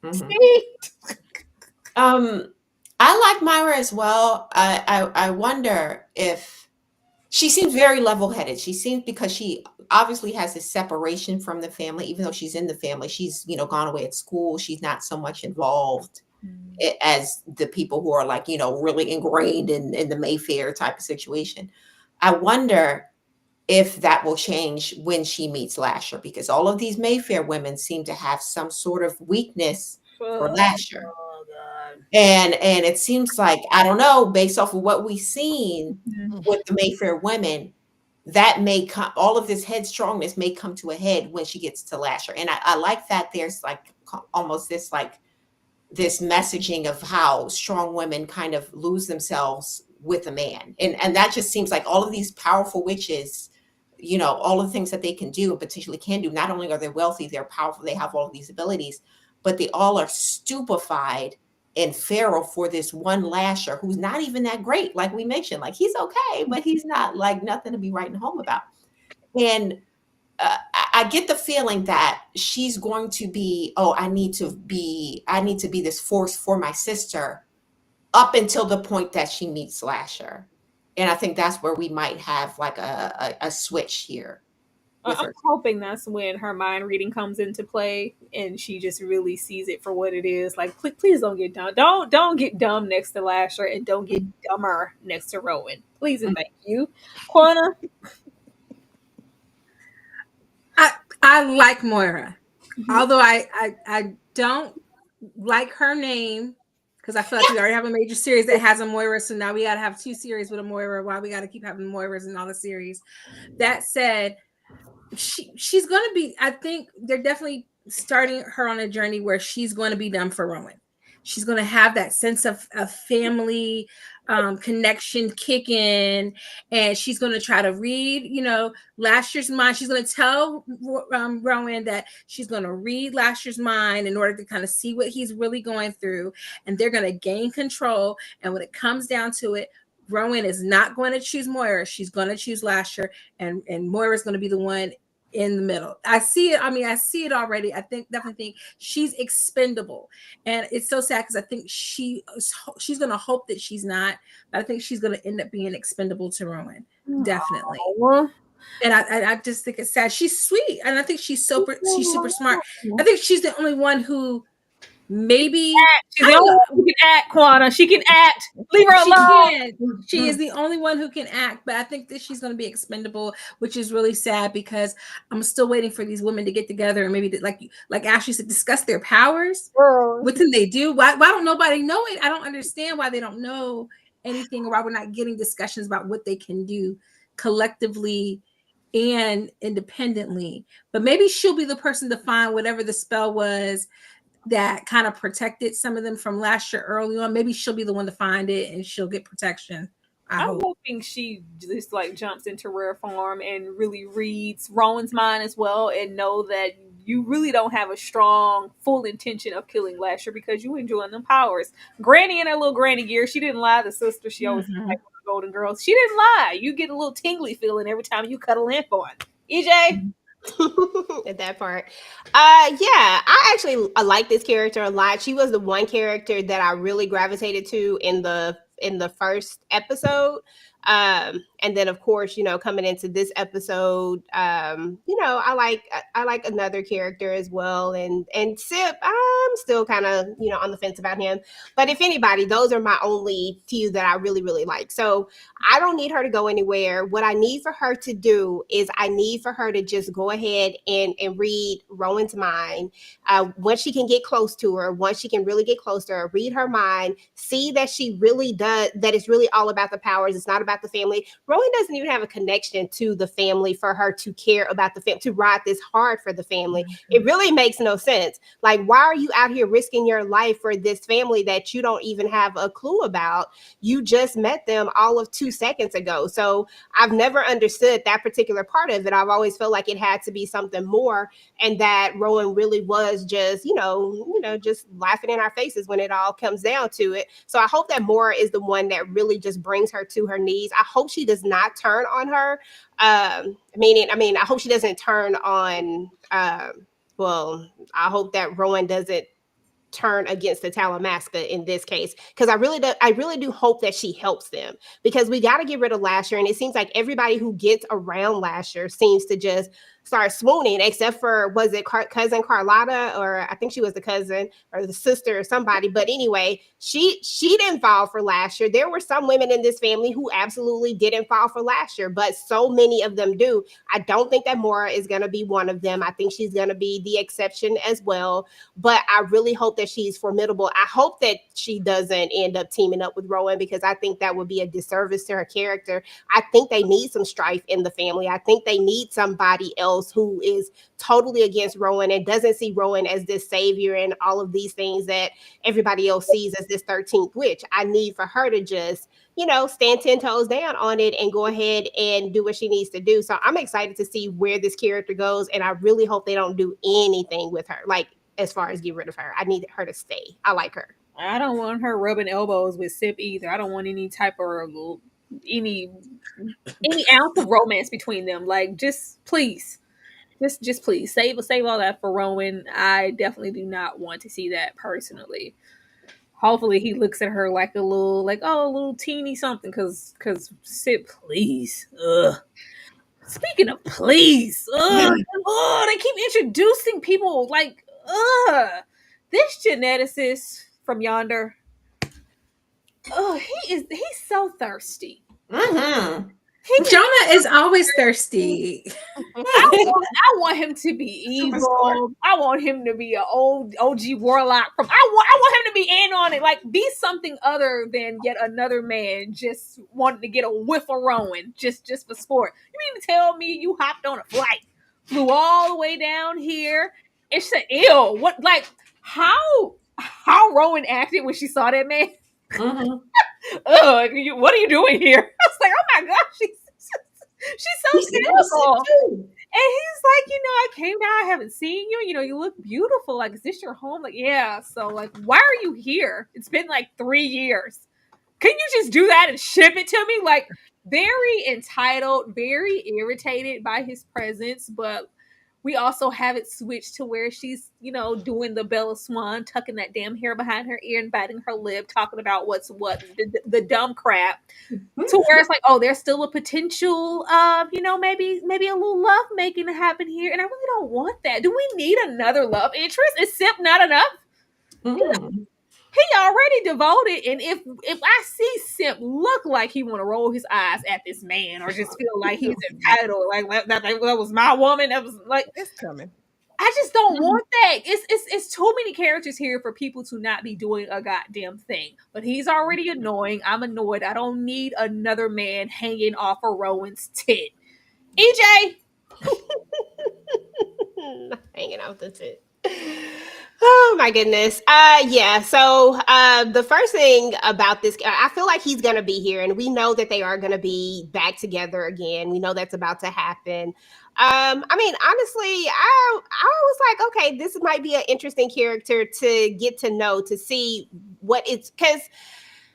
Mhm. See? Um, I like Myra as well. I wonder if she seems very level-headed. She seems because she obviously has this separation from the family, even though she's in the family. She's, gone away at school. She's not so much involved as the people who are like, really ingrained in the Mayfair type of situation. I wonder if that will change when she meets Lasher, because all of these Mayfair women seem to have some sort of weakness for Oh, Lasher. God. And it seems like, I don't know, based off of what we've seen Mhm. with the Mayfair women, that may come, all of this headstrongness may come to a head when she gets to Lasher. And I like that there's like almost this like this messaging of how strong women kind of lose themselves with a man. And that just seems like all of these powerful witches, all of the things that they can do and potentially can do. Not only are they wealthy, they're powerful, they have all of these abilities, but they all are stupefied and feral for this one Lasher who's not even that great. Like we mentioned, like he's okay, but he's not like nothing to be writing home about. And I get the feeling that she's going to be, oh, I need to be this force for my sister up until the point that she meets Slasher. And I think that's where we might have like a switch here with I'm her. hoping that's when her mind reading comes into play and she just really sees it for what it is. Like, please don't get dumb. Don't get dumb next to Lasher and don't get dumber next to Rowan. Please and thank you. Quana? I like Moira, although I don't like her name because I feel like we already have a major series that has a Moira, so now we got to have 2 series with a Moira. Why we got to keep having Moiras in all the series? That said, she's going to be. I think they're definitely starting her on a journey where she's going to be done for Rowan. She's going to have that sense of family connection kick in, and she's going to try to read, Lasher's mind. She's going to tell Rowan that she's going to read Lasher's mind in order to kind of see what he's really going through, and they're going to gain control. And when it comes down to it, Rowan is not going to choose Moira. She's going to choose Lasher, and Moira is going to be the one in the middle. I see it. I mean, I see it already. Definitely think she's expendable, and it's so sad because I think she's going to hope that she's not, but I think she's going to end up being expendable to Rowan, definitely. Oh. And I just think it's sad. She's sweet, and I think she's super smart. I think she's the only one who maybe she's the only one who can act, Quana. She can act. Leave her alone. She is the only one who can act, but I think that she's going to be expendable, which is really sad because I'm still waiting for these women to get together and maybe like Ashley said, discuss their powers. What can they do? Why don't nobody know it? I don't understand why they don't know anything, or why we're not getting discussions about what they can do collectively and independently. But maybe she'll be the person to find whatever the spell was that kind of protected some of them from Lasher early on. Maybe she'll be the one to find it and she'll get protection. I'm hoping she just jumps into Rare Farm and really reads Rowan's mind as well, and know that you really don't have a strong, full intention of killing Lasher because you enjoying them powers. Granny in her little granny gear, she didn't lie. The sister, she always like the Golden Girls. She didn't lie. You get a little tingly feeling every time you cut a lamp on. EJ? At that part. I actually like this character a lot. She was the one character that I really gravitated to in the first episode. And then of course, coming into this episode, I like another character as well. And Sip, I'm still kind of, on the fence about him. But if anybody, those are my only few that I really, really like. So I don't need her to go anywhere. What I need for her to do is I need for her to just go ahead and read Rowan's mind. Once she can get close to her, once she can really get close to her, read her mind, see that she really does, that it's really all about the powers. It's not about the family. Rowan doesn't even have a connection to the family for her to care about the family, to ride this hard for the family. It really makes no sense. Like, why are you out here risking your life for this family that you don't even have a clue about? You just met them all of 2 seconds ago. So I've never understood that particular part of it. I've always felt like it had to be something more, and that Rowan really was just, just laughing in our faces when it all comes down to it. So I hope that Maura is the one that really just brings her to her knees. I hope she does not turn on her. I hope she doesn't turn on, I hope that Rowan doesn't turn against the Talamasca in this case, because I really do hope that she helps them, because we got to get rid of Lasher, and it seems like everybody who gets around Lasher seems to just start swooning, except for, was it cousin Carlotta, or I think she was the cousin or the sister or somebody. But anyway, she didn't fall for Lasher. There were some women in this family who absolutely didn't fall for Lasher, but so many of them do. I don't think that Maura is going to be one of them. I think she's going to be the exception as well. But I really hope that she's formidable. I hope that she doesn't end up teaming up with Rowan, because I think that would be a disservice to her character. I think they need some strife in the family. I think they need somebody else who is totally against Rowan and doesn't see Rowan as this savior and all of these things that everybody else sees as this 13th witch. I need for her to just, stand 10 toes down on it and go ahead and do what she needs to do. So I'm excited to see where this character goes, and I really hope they don't do anything with her, like as far as get rid of her. I need her to stay. I like her. I don't want her rubbing elbows with Sip either. I don't want any type of any ounce of romance between them. Like, just please. Just please save all that for Rowan. I definitely do not want to see that personally. Hopefully he looks at her like a little teeny something, because Sip, please. Ugh. Speaking of please, they keep introducing people like, this geneticist from yonder. Oh, he's so thirsty. Mm-hmm. He's Jonah is always thirsty. I want him to be Superstore. evil. I want him to be an old OG warlock from. I want him to be in on it. Like be something other than yet another man just wanting to get a whiff of Rowan just for sport. You mean to tell me you hopped on a flight, flew all the way down here? It's an ill. What like how Rowan acted when she saw that man? Mhm. Ugh, what are you doing here? I was like, oh my gosh, she's so He's cynical. innocent too. And he's like, I came down, I haven't seen you. You look beautiful. Like, is this your home? Like, yeah. So, like, why are you here? It's been like 3 years. Can you just do that and ship it to me? Like, very entitled, very irritated by his presence, but we also have it switched to where she's, doing the Bella Swan, tucking that damn hair behind her ear and biting her lip, talking about what's what, the dumb crap. To where it's like, oh, there's still a potential of, maybe a little love making to happen here. And I really don't want that. Do we need another love interest? Is Simp not enough? Mhm. He already devoted, and if I see Simp look like he want to roll his eyes at this man or just feel like he's entitled, like that was my woman, that was like It's coming. I just don't want that. It's too many characters here for people to not be doing a goddamn thing. But he's already annoying. I'm annoyed. I don't need another man hanging off of Rowan's tit. EJ. Hanging out the tit. Oh my goodness. Yeah. So the first thing about this, I feel like he's gonna be here, and we know that they are gonna be back together again. We know that's about to happen. I mean, honestly, I was like, okay, this might be an interesting character to get to know, to see what it's, because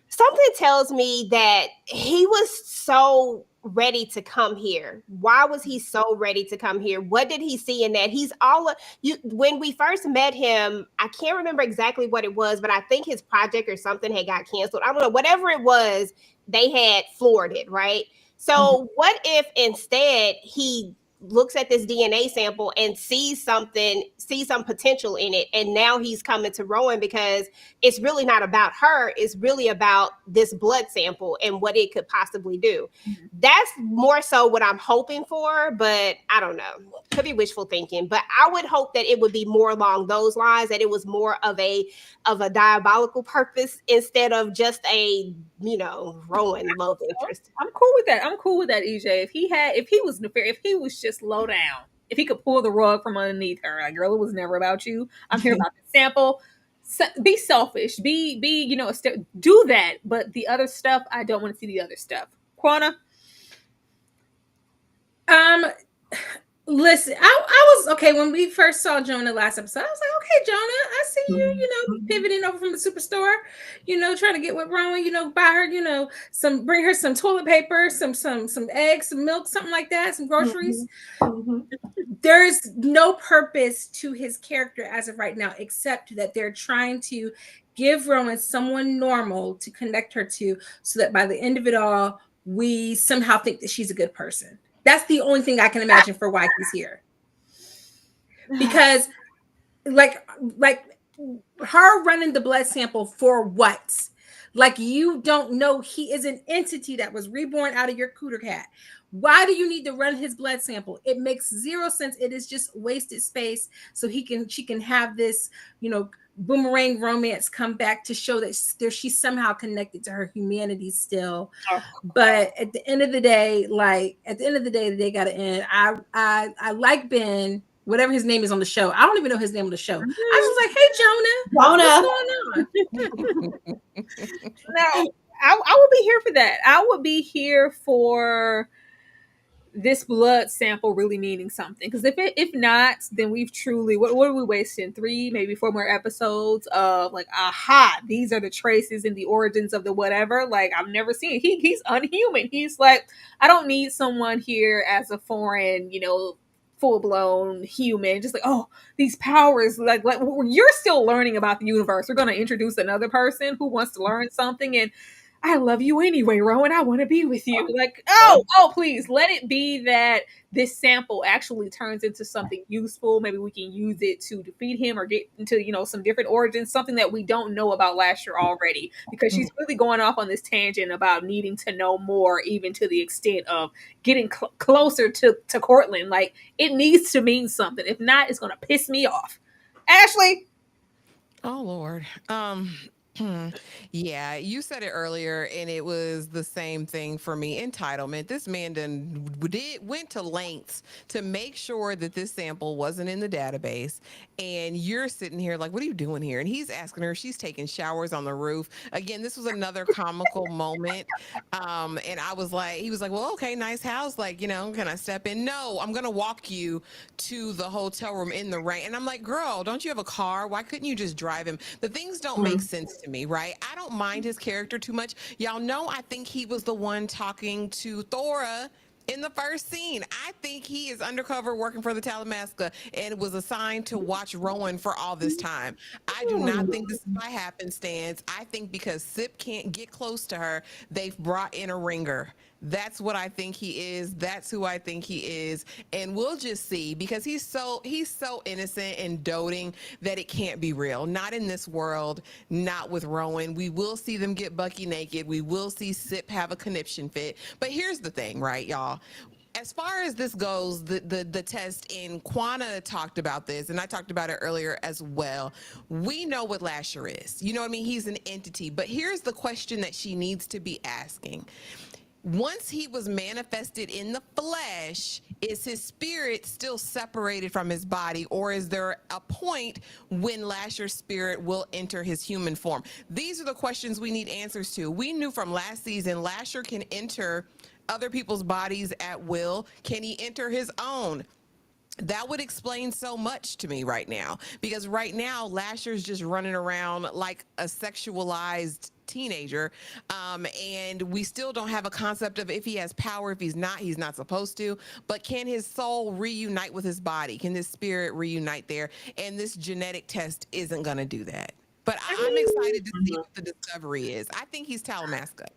something tells me that he was so ready to come here. Why was he so ready to come here? What did he see in that? He's all you. When we first met him, I can't remember exactly what it was, but I think his project or something had got canceled. I don't know. Whatever it was, they had floored it, right? So what if instead he looks at this DNA sample and sees some potential in it, and now he's coming to Rowan because it's really not about her, it's really about this blood sample and what it could possibly do. That's more so what I'm hoping for, but I don't know, could be wishful thinking, but I would hope that it would be more along those lines, that it was more of a diabolical purpose instead of just a Rowan love interest. I'm cool with that. EJ. If he was just low down, if he could pull the rug from underneath her, like, girl, it was never about you. I'm here about the sample. Be selfish. Be do that. But the other stuff, I don't want to see the other stuff. Quana. Listen, I was okay when we first saw Jonah last episode. I was like, okay, Jonah, I see you, pivoting over from the superstore, trying to get with Rowan, buy her, bring her some toilet paper, some eggs, some milk, something like that, some groceries. There's no purpose to his character as of right now, except that they're trying to give Rowan someone normal to connect her to, so that by the end of it all, we somehow think that she's a good person. That's the only thing I can imagine for why he's here. Because like her running the blood sample for what? Like, you don't know he is an entity that was reborn out of your cooter cat. Why do you need to run his blood sample? It makes zero sense. It is just wasted space so she can have this, boomerang romance come back to show that she's somehow connected to her humanity still. But at the end of the day, they gotta end. I like Ben, whatever his name is on the show. I don't even know his name on the show. I was like, hey, Jonah, what's going on? Now, I would be here for that. I would be here for this blood sample really meaning something, because if not, then we've truly what are we wasting 3 maybe 4 more episodes of like, aha, these are the traces and the origins of the whatever. Like, I've never seen he's unhuman. He's like, I don't need someone here as a foreign, full-blown human, just like, oh, these powers, like you're still learning about the universe. We're going to introduce another person who wants to learn something, and I love you anyway, Rowan. I want to be with you. Like, oh, please let it be that this sample actually turns into something useful. Maybe we can use it to defeat him or get into, some different origins, something that we don't know about Lasher already, because she's really going off on this tangent about needing to know more, even to the extent of getting closer to Cortland. Like, it needs to mean something. If not, it's going to piss me off. Ashley. Oh Lord. Yeah, you said it earlier, and it was the same thing for me. Entitlement. This man went to lengths to make sure that this sample wasn't in the database, and you're sitting here like, "What are you doing here?" And he's asking her. She's taking showers on the roof. Again, this was another comical moment. And I was like, he was like, "Well, okay, nice house. Like, can I step in?" "No, I'm gonna walk you to the hotel room in the rain." And I'm like, "Girl, don't you have a car? Why couldn't you just drive him?" The things don't make sense to me, right? I don't mind his character too much. Y'all know I think he was the one talking to Thora in the first scene. I think he is undercover working for the Talamasca and was assigned to watch Rowan for all this time. I do not think this is by happenstance. I think because Sip can't get close to her, they've brought in a ringer. That's what I think he is. That's who I think he is. And we'll just see, because he's so innocent and doting that it can't be real. Not in this world, not with Rowan. We will see them get Bucky naked. We will see Sip have a conniption fit. But here's the thing, right, y'all? As far as this goes, the test, and Quana talked about this, and I talked about it earlier as well. We know what Lasher is. You know what I mean? He's an entity. But here's the question that she needs to be asking. Once he was manifested in the flesh, is his spirit still separated from his body, or is there a point when Lasher's spirit will enter his human form? These are the questions we need answers to. We knew from last season Lasher can enter other people's bodies at will. Can he enter his own? That would explain so much to me right now, because right now Lasher's just running around like a sexualized teenager, and we still don't have a concept of if he has power. If he's not supposed to. But can his soul reunite with his body? Can his spirit reunite there? And this genetic test isn't going to do that. But I'm excited to see what the discovery is. I think he's Talamasca.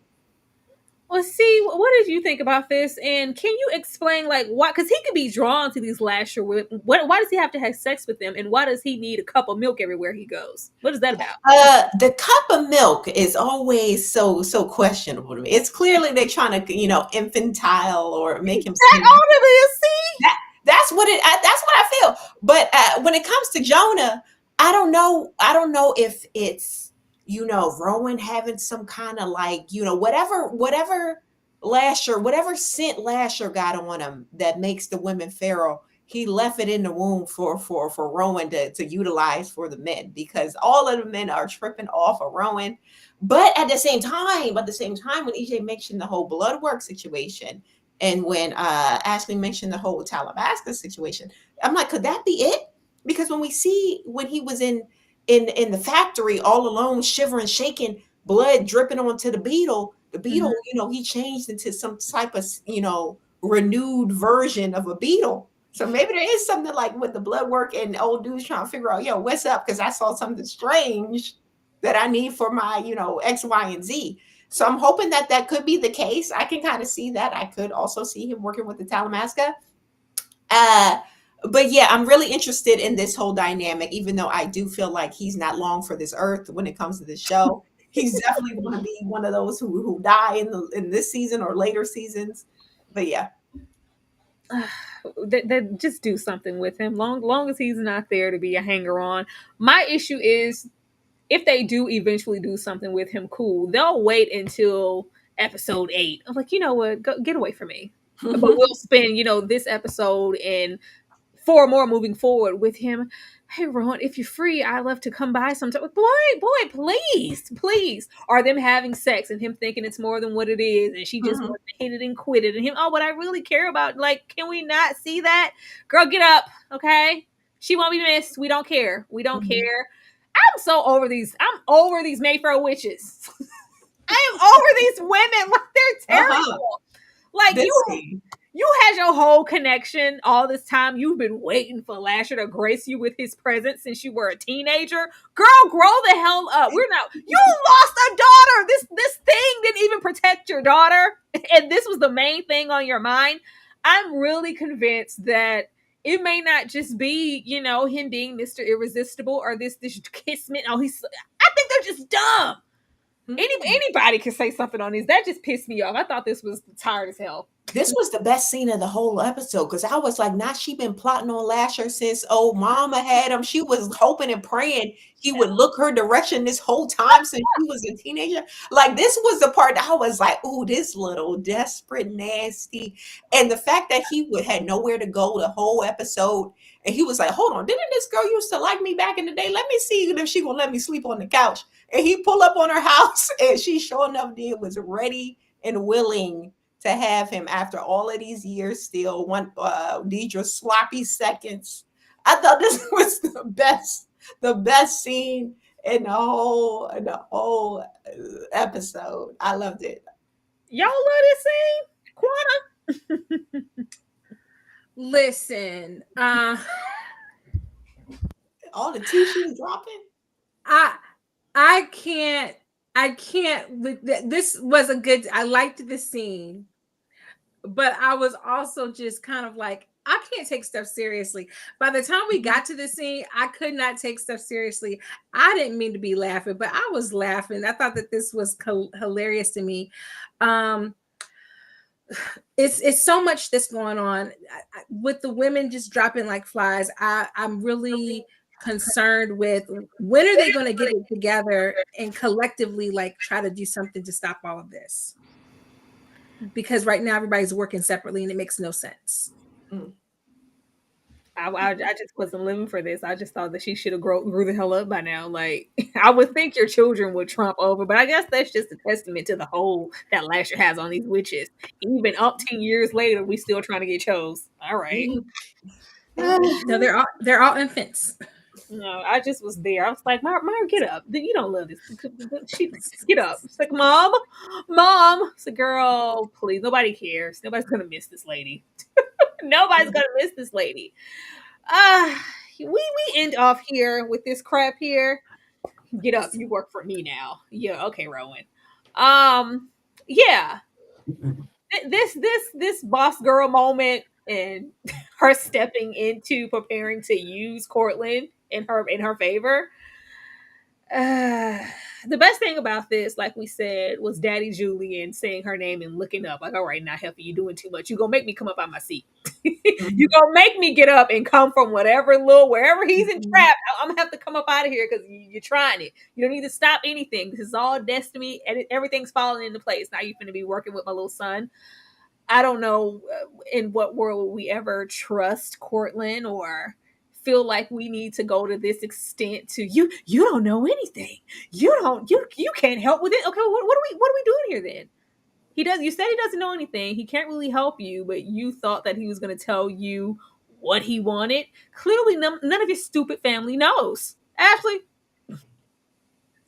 Well, see, what did you think about this? And can you explain, like, why? Because he could be drawn to these Lasher women. Why does he have to have sex with them? And why does he need a cup of milk everywhere he goes? What is that about? The cup of milk is always so questionable to me. It's clearly they're trying to, infantile or make him seem. See? That's what I feel. But when it comes to Jonah, I don't know if it's, Rowan having some kind of like, whatever Lasher, whatever scent Lasher got on him that makes the women feral, he left it in the womb for Rowan to utilize for the men, because all of the men are tripping off of Rowan. But at the same time, when EJ mentioned the whole blood work situation, and when Ashley mentioned the whole Talamasca situation, I'm like, could that be it? Because when he was in the factory all alone, shivering, shaking, blood dripping onto the beetle, he changed into some type of, renewed version of a beetle. So maybe there is something like with the blood work and old dudes trying to figure out, what's up? Because I saw something strange that I need for my, X, Y, and Z. So I'm hoping that could be the case. I can kind of see that. I could also see him working with the Talamasca. But yeah, I'm really interested in this whole dynamic, even though I do feel like he's not long for this earth when it comes to this show. He's definitely going to be one of those who die in this season or later seasons. But yeah. They just do something with him. Long as he's not there to be a hanger on. My issue is, if they do eventually do something with him, cool. They'll wait until episode 8. I'm like, you know what? Go, get away from me. But we'll spend, this episode and 4 more moving forward with him. Hey, Rowan, if you're free, I'd love to come by sometime. Boy, please. Are them having sex and him thinking it's more than what it is, and she just wants to hit it and quit it, and him, what I really care about, like, can we not see that? Girl, get up, okay? She won't be missed. We don't care. Care. I'm so over these. I'm over these Mayfair witches. I am over these women. Like, they're terrible. Like, You had your whole connection all this time. You've been waiting for Lasher to grace you with his presence since you were a teenager. Girl, grow the hell up. We're not. You lost a daughter. This thing didn't even protect your daughter, and this was the main thing on your mind. I'm really convinced that it may not just be, him being Mr. Irresistible or this kissment. Oh, I think they're just dumb. Anybody can say something on this. That just pissed me off. I thought this was tired as hell. This was the best scene of the whole episode because I was like, now she been plotting on Lasher since old mama had him. She was hoping and praying he would look her direction this whole time since she was a teenager. Like, this was the part that I was like, oh, this little desperate, nasty. And the fact that he had nowhere to go the whole episode. And he was like, hold on, didn't this girl used to like me back in the day? Let me see if she gonna let me sleep on the couch. And he pulled up on her house and she sure enough was ready and willing to have him after all of these years still. Deidre's sloppy seconds. I thought this was the best scene in the whole episode. I loved it. Y'all love this scene? Quanah? Listen, all the tea she was dropping. I can't. This was a good. I liked the scene, but I was also just kind of like, I can't take stuff seriously. By the time we got to the scene, I could not take stuff seriously. I didn't mean to be laughing, but I was laughing. I thought that this was hilarious to me. It's so much that's going on with the women just dropping like flies. I'm really concerned with when are they going to get it together and collectively like try to do something to stop all of this, because right now everybody's working separately and it makes no sense. I just wasn't living for this. I just thought that she should have grew the hell up by now. Like, I would think your children would trump over, but I guess that's just a testament to the hold that Lasher has on these witches. Even up 10 years later, we still trying to get chose. All right. No, they're all infants. No, I just was there. I was like, Mom, get up. You don't love this. Get up. It's like, Mom. It's like, girl, please. Nobody cares. Nobody's going to miss this lady. Nobody's going to miss this lady. We end off here with this crap here. Get up. You work for me now. Yeah, okay, Rowan. Yeah. This boss girl moment and her stepping into preparing to use Cortland in her favor. The best thing about this, like we said, was Daddy Julian saying her name and looking up. Like, all right, now, Heifer, you doing too much. You gonna make me come up out my seat. You gonna make me get up and come from wherever he's entrapped. I'm gonna have to come up out of here because you're trying it. You don't need to stop anything. This is all destiny, and everything's falling into place. Now you're gonna be working with my little son. I don't know in what world will we ever trust Cortland or feel like we need to go to this extent to you don't know anything. You can't help with it. Okay, what are we doing here then? You said he doesn't know anything. He can't really help you, but you thought that he was going to tell you what he wanted. Clearly none of your stupid family knows. Ashley.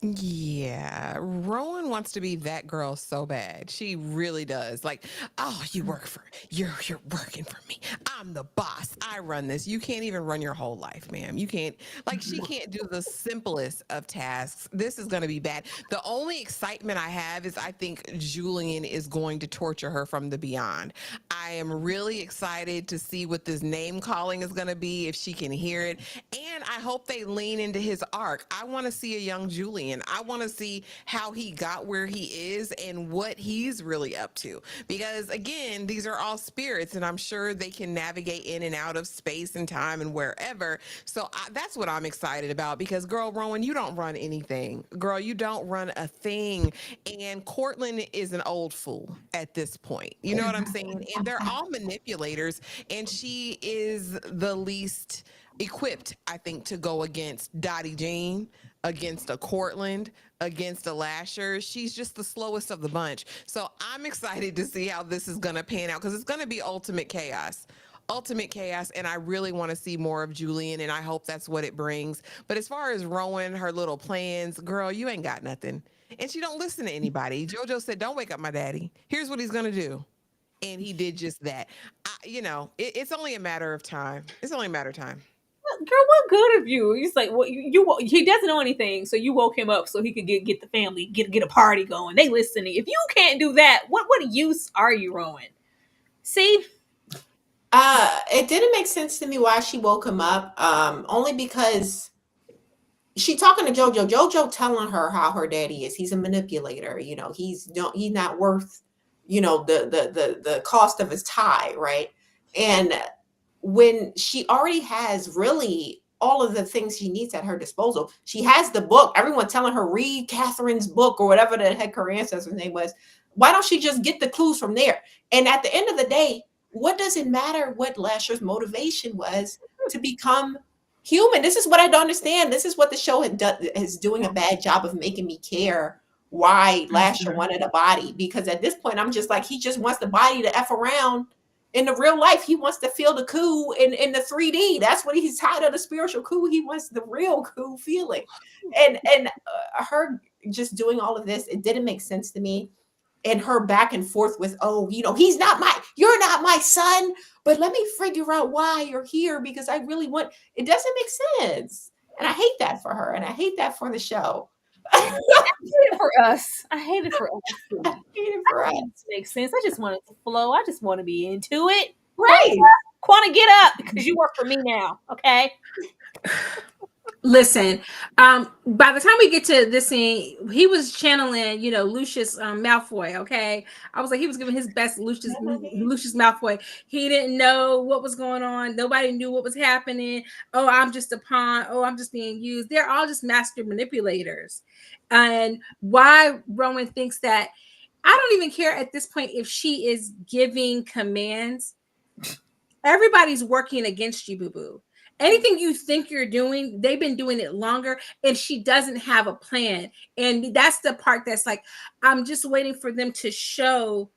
Yeah, Rowan wants to be that girl so bad. She really does. Like, oh, you're working for me. I'm the boss. I run this. You can't even run your whole life, ma'am. You can't. Like, she can't do the simplest of tasks. This is going to be bad. The only excitement I have is I think Julian is going to torture her from the beyond. I am really excited to see what this name calling is going to be, if she can hear it. And I hope they lean into his arc. I want to see a young Julian. I want to see how he got where he is and what he's really up to. Because again, these are all spirits and I'm sure they can navigate in and out of space and time and wherever. So that's what I'm excited about, because girl, Rowan, you don't run anything. Girl, you don't run a thing. And Cortland is an old fool at this point. You know what I'm saying? And they're all manipulators, and she is the least equipped, I think, to go against Dottie Jean, against a Cortland, against a Lasher. She's just the slowest of the bunch. So I'm excited to see how this is going to pan out, because it's going to be ultimate chaos. And I really want to see more of Julian, and I hope that's what it brings. But as far as Rowan, her little plans, girl, you ain't got nothing. And she don't listen to anybody. JoJo said, don't wake up my daddy. Here's what he's going to do. And he did just that. it's only a matter of time. It's only a matter of time. Girl, what good of you? He's like, well, he doesn't know anything, so you woke him up so he could get the family, get a party going. They listening. If you can't do that, what use are you, Rowan? See, It didn't make sense to me why she woke him up. Only because she talking to JoJo. JoJo telling her how her daddy is. He's a manipulator. He's not worth, the cost of his tie, right? And when she already has really all of the things she needs at her disposal, she has the book. Everyone telling her read Catherine's book or whatever the heck her ancestor's name was. Why don't she just get the clues from there? And at the end of the day, what does it matter what Lasher's motivation was to become human? This is what I don't understand. This is what the show is doing a bad job of making me care why Lasher wanted a body. Because at this point, I'm just like, he just wants the body to F around. In the real life, he wants to feel the coup in the 3D. That's what he's tired of, the spiritual coup. He wants the real coup feeling. And her just doing all of this, it didn't make sense to me. And her back and forth with, you're not my son, but let me figure out why you're here because I really want, it doesn't make sense. And I hate that for her. And I hate that for the show. I hate it for us. I hate it for us. I hate it for us. It makes sense. I just want it to flow. I just want to be into it. Right. Quanta, get up because you work for me now. Okay. Listen, by the time we get to this scene, he was channeling, Lucius Malfoy. Okay, I was like, he was giving his best Lucius Malfoy. He didn't know what was going on. Nobody knew what was happening. Oh, I'm just a pawn. Oh, I'm just being used. They're all just master manipulators. And why Rowan thinks that, I don't even care at this point if she is giving commands. Everybody's working against you, boo-boo. Anything you think you're doing, they've been doing it longer, and she doesn't have a plan. And that's the part that's like, I'm just waiting for them to show.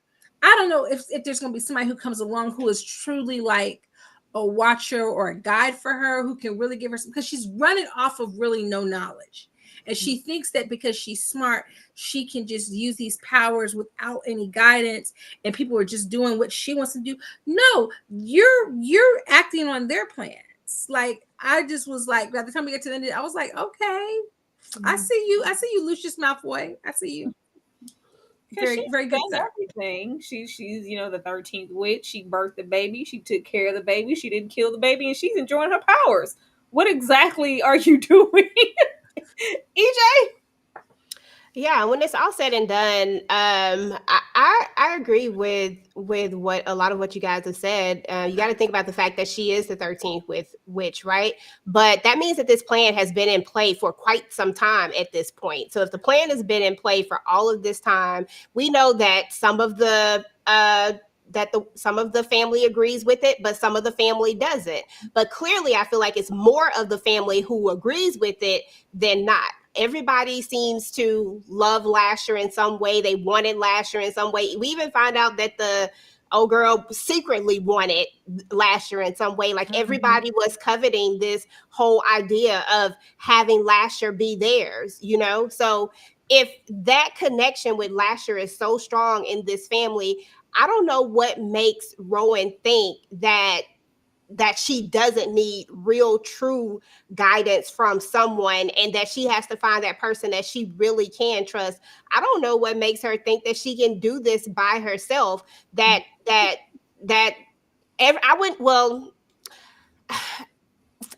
I don't know if there's going to be somebody who comes along who is truly like a watcher or a guide for her, who can really give her some, because she's running off of really no knowledge. And she thinks that because she's smart, she can just use these powers without any guidance, and people are just doing what she wants to do. No, you're acting on their plan. Like, I just was like, by the time we get to the end, I was like, okay, I see you, Lucius Malfoy. I see you. Very, very good. Everything. She's the 13th witch. She birthed the baby. She took care of the baby. She didn't kill the baby, and she's enjoying her powers. What exactly are you doing, EJ? Yeah, when it's all said and done, I agree with what a lot of what you guys have said. You got to think about the fact that she is the 13th witch, right? But that means that this plan has been in play for quite some time at this point. So if the plan has been in play for all of this time, we know that some of the family agrees with it, but some of the family doesn't. But clearly, I feel like it's more of the family who agrees with it than not. Everybody seems to love Lasher in some way. They wanted Lasher in some way. We even find out that the old girl secretly wanted Lasher in some way. Like, everybody was coveting this whole idea of having Lasher be theirs, So if that connection with Lasher is so strong in this family, I don't know what makes Rowan think that she doesn't need real, true guidance from someone, and that she has to find that person that she really can trust. I don't know what makes her think that she can do this by herself.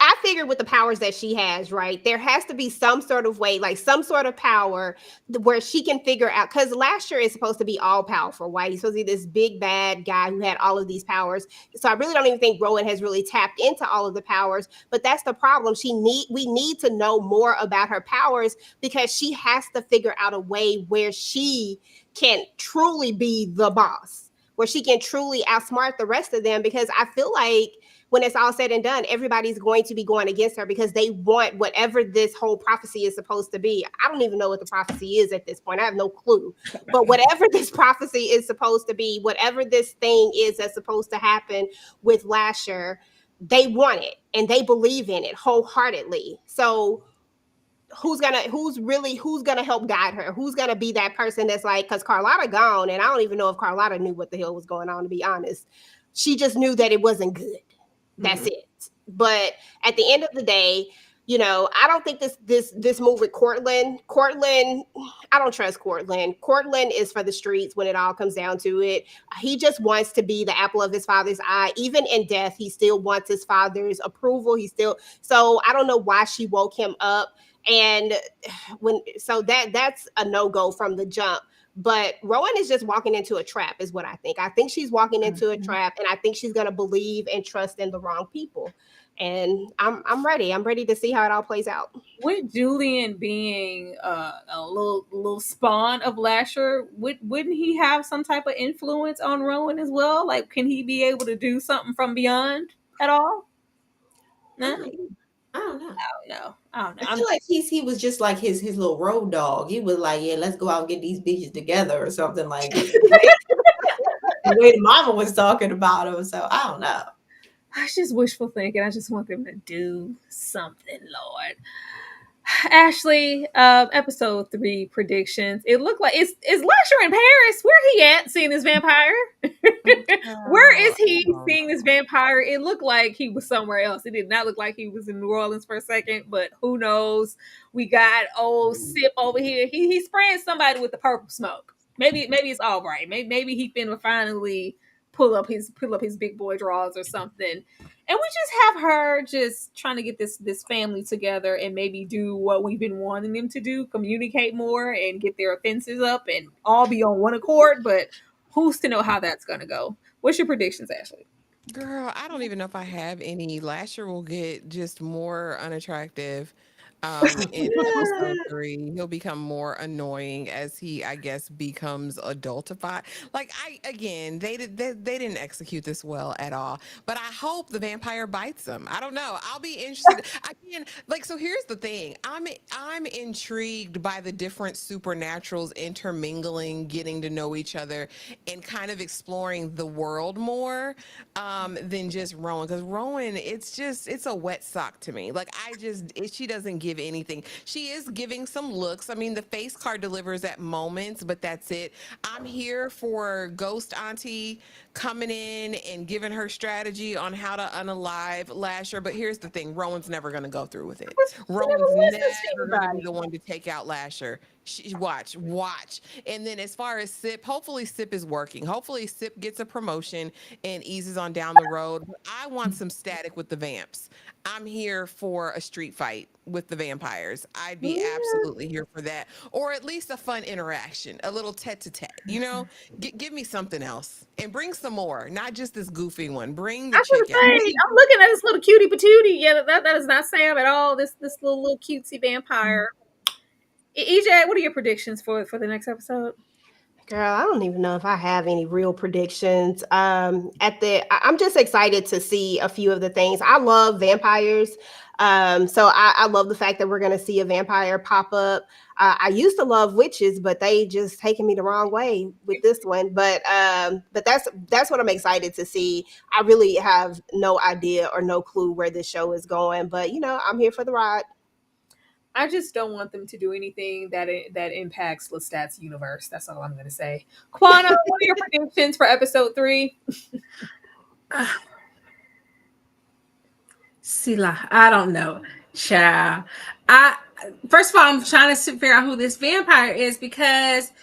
I figured with the powers that she has, right, there has to be some sort of way, like some sort of power where she can figure out, because Lasher is supposed to be all powerful, right? He's supposed to be this big bad guy who had all of these powers. So I really don't even think Rowan has really tapped into all of the powers, but that's the problem. We need to know more about her powers, because she has to figure out a way where she can truly be the boss, where she can truly outsmart the rest of them, because I feel like when it's all said and done, everybody's going to be going against her because they want whatever this whole prophecy is supposed to be. I don't even know what the prophecy is at this point. I have no clue. But whatever this prophecy is supposed to be, whatever this thing is that's supposed to happen with Lasher, they want it and they believe in it wholeheartedly. So who's gonna help guide her? Who's gonna be that person that's like, because Carlotta gone, and I don't even know if Carlotta knew what the hell was going on, to be honest. She just knew that it wasn't good. That's it. But at the end of the day, I don't think this move with Cortland, I don't trust Cortland. Cortland is for the streets when it all comes down to it. He just wants to be the apple of his father's eye. Even in death, he still wants his father's approval. So I don't know why she woke him up. And that's a no-go from the jump. But Rowan is just walking into a trap, is what I think. I think she's walking into a trap, and I think she's gonna believe and trust in the wrong people. And I'm ready. I'm ready to see how it all plays out. With Julian being a little spawn of Lasher, wouldn't he have some type of influence on Rowan as well? Like, can he be able to do something from beyond at all? No, I don't know. I don't know. I feel like he was just like his little road dog. He was like, yeah, let's go out and get these bitches together or something like that. The way the mama was talking about him. So I don't know. It's just wishful thinking. I just want them to do something, Lord. Ashley, episode 3 predictions. It looked like is Lasher in Paris? Where he at seeing this vampire? Where is he seeing this vampire? It looked like he was somewhere else. It did not look like he was in New Orleans for a second, but who knows? We got old Sip over here. He's spraying somebody with the purple smoke. Maybe it's all right. Maybe he finna finally pull up his big boy drawers or something. And we just have her just trying to get this family together and maybe do what we've been wanting them to do, communicate more and get their offenses up and all be on one accord. But who's to know how that's going to go? What's your predictions, Ashley? Girl, I don't even know if I have any. Lasher will get just more unattractive in episode 3. He'll become more annoying as he, I guess, becomes adultified. Like, again, they didn't execute this well at all. But I hope the vampire bites him. I don't know. I'll be interested. Again, like, so here's the thing. I'm intrigued by the different supernaturals intermingling, getting to know each other, and kind of exploring the world more than just Rowan. Because Rowan, it's a wet sock to me. Like, she doesn't give anything. She is giving some looks. I mean, the face card delivers at moments, but that's it. I'm here for Ghost Auntie coming in and giving her strategy on how to unalive Lasher. But here's the thing: Rowan's never going to go through with it. Rowan's never going to be the one to take out Lasher. Watch. And then as far as Sip, hopefully Sip is working. Hopefully Sip gets a promotion and eases on down the road. But I want some static with the vamps. I'm here for a street fight with the vampires. I'd be absolutely here for that. Or at least a fun interaction, a little tete-a-tete, give me something else and bring some more, not just this goofy one. Bring the chicken. I'm looking at this little cutie patootie. Yeah, that is not Sam at all. This little cutesy vampire. EJ, what are your predictions for the next episode? Girl, I don't even know if I have any real predictions. I'm just excited to see a few of the things. I love vampires. So I love the fact that we're going to see a vampire pop up. I used to love witches, but they just taken me the wrong way with this one. But that's what I'm excited to see. I really have no idea or no clue where this show is going, but I'm here for the ride. I just don't want them to do anything that impacts Lestat's universe. That's all I'm going to say. Quana, what are your predictions for episode 3? Sila, I don't know, child. First of all, I'm trying to figure out who this vampire is because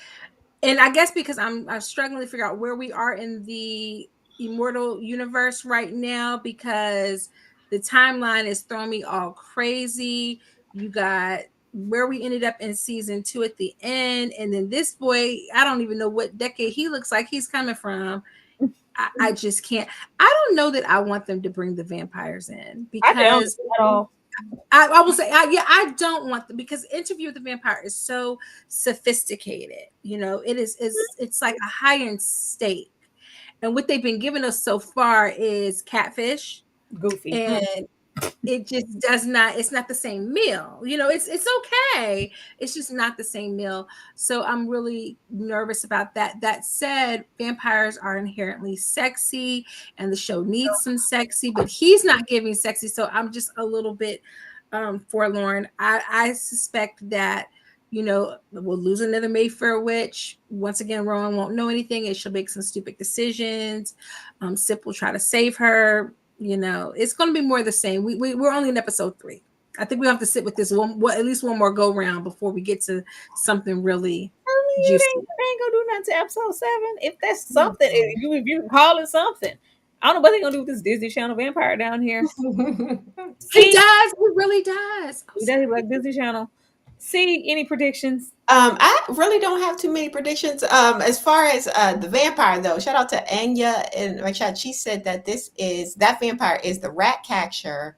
I'm struggling to figure out where we are in the immortal universe right now because the timeline is throwing me all crazy. You got where we ended up in season 2 at the end, and then this boy, I don't even know what decade he looks like he's coming from. I just can't. I don't know that I want them to bring the vampires in because I will say, I don't want them because Interview with the Vampire is so sophisticated. It's like a high-end steak, and what they've been giving us so far is catfish, goofy, and it just does not. It's not the same meal. It's okay. It's just not the same meal. So I'm really nervous about that. That said, vampires are inherently sexy, and the show needs some sexy, but he's not giving sexy. So I'm just a little bit forlorn. I suspect that we'll lose another Mayfair witch. Once again, Rowan won't know anything, and she'll make some stupid decisions. Sip will try to save her. It's going to be more of the same. We're only in episode 3. I think we have to sit with this at least one more go round before we get to something really juicy. They ain't gonna do nothing to episode 7. If that's something, if you can call it something. I don't know what they're gonna do with this Disney Channel vampire down here. He does. He really does. He does like Disney Channel. See, any predictions? I really don't have too many predictions. As far as the vampire, though, shout out to Anya in my chat. She said that that vampire is the rat catcher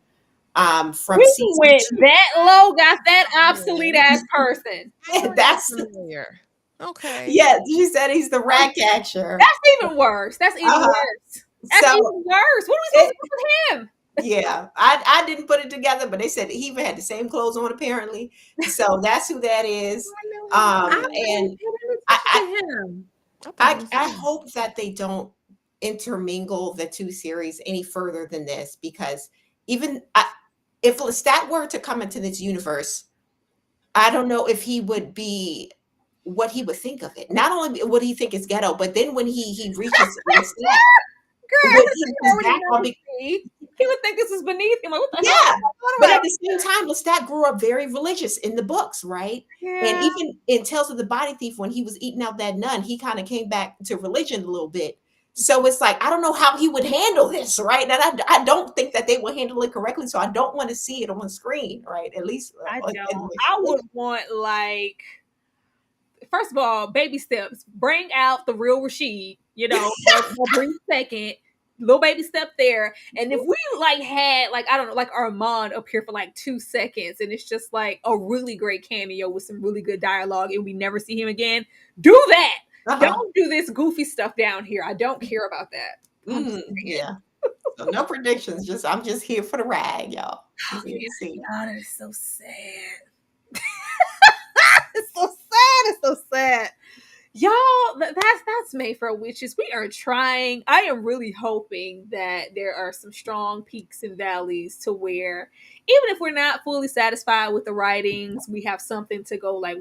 from We season went 2. that low, got that obsolete ass person. That's familiar. Okay. Yeah, she said he's the rat catcher. That's even worse. That's even worse. That's So- even worse. What are we supposed to do with him? Yeah, I didn't put it together, but they said he even had the same clothes on apparently. So that's who that is. And I hope that they don't intermingle the two series any further than this, because even if Lestat were to come into this universe, I don't know if he would be what he would think of it. Not only would he think it's ghetto, but then when he reaches Lestat, he would think this is beneath him. Like, what the yeah, hell? but at the same time, Lestat grew up very religious in the books, right? Yeah. And even in Tales of the Body Thief, when he was eating out that nun, he kind of came back to religion a little bit. So it's like, I don't know how he would handle this, right? And I don't think that they will handle it correctly. So I don't want to see it on screen, right? At least I would want, like, first of all, baby steps. Bring out the real Rashid, for a brief second. Little baby step there. And if we had I don't know, like Armand up here for 2 seconds, and it's just like a really great cameo with some really good dialogue, and we never see him again, do that. Don't do this goofy stuff down here. I don't care about that. Yeah. So no predictions. I'm just here for the rag, y'all. God, that is so sad. It's so sad. It's so sad. Y'all, that's Mayfair Witches. We are trying. I am really hoping that there are some strong peaks and valleys to where, even if we're not fully satisfied with the writings, we have something to go that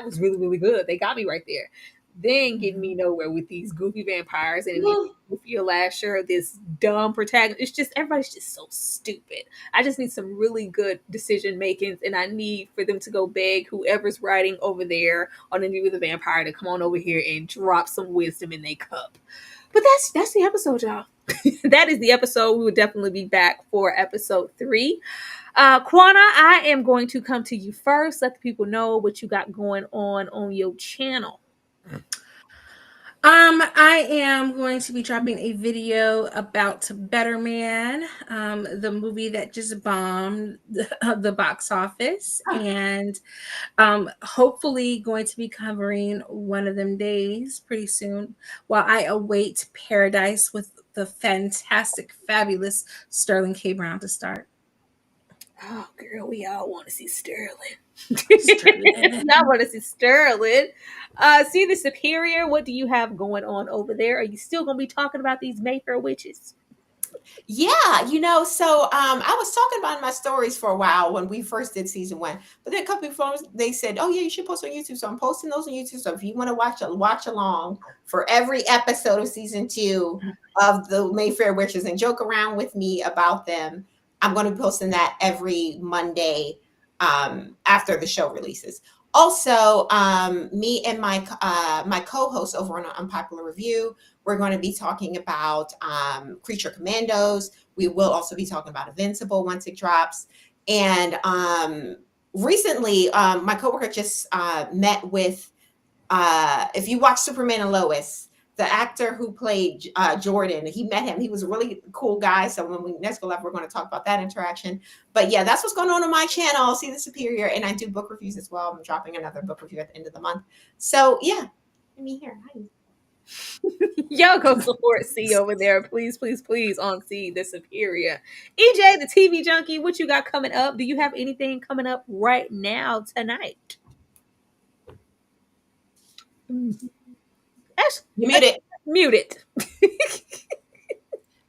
was really, really good. They got me right there. Then getting me nowhere with these goofy vampires and goofy Lasher, this dumb protagonist. It's just, everybody's just so stupid. I just need some really good decision makings, and I need for them to go beg whoever's writing over there on Interview with the Vampire to come on over here and drop some wisdom in their cup. But that's the episode, y'all. That is the episode. We will definitely be back for episode 3. Quana, I am going to come to you first. Let the people know what you got going on your channel. I am going to be dropping a video about Better Man, the movie that just bombed the box office, and hopefully going to be covering One of Them Days pretty soon while I await Paradise with the fantastic, fabulous Sterling K. Brown to start. Oh, girl, we all want to see Sterling. Y'all want to see Sterling. See the Superior. What do you have going on over there? Are you still going to be talking about these Mayfair Witches? Yeah, so I was talking about my stories for a while when we first did season 1, but then a couple of people, they said, oh yeah, you should post on YouTube. So I'm posting those on YouTube. So if you want to watch along for every episode of season 2 of the Mayfair Witches and joke around with me about them, I'm going to be posting that every Monday after the show releases. Also, me and my co-host over on Unpopular Review, we're going to be talking about Creature Commandos. We will also be talking about Invincible once it drops. And recently, my coworker just met with, if you watch Superman and Lois, the actor who played Jordan, he met him. He was a really cool guy. So when we next go live, we're going to talk about that interaction. But yeah, that's what's going on my channel. See the Superior. And I do book reviews as well. I'm dropping another book review at the end of the month. So yeah, me here. Hi. Y'all go support C over there. Please, please, please on C the Superior. EJ, the TV junkie, what you got coming up? Do you have anything coming up right now tonight? Mute it. Mute it.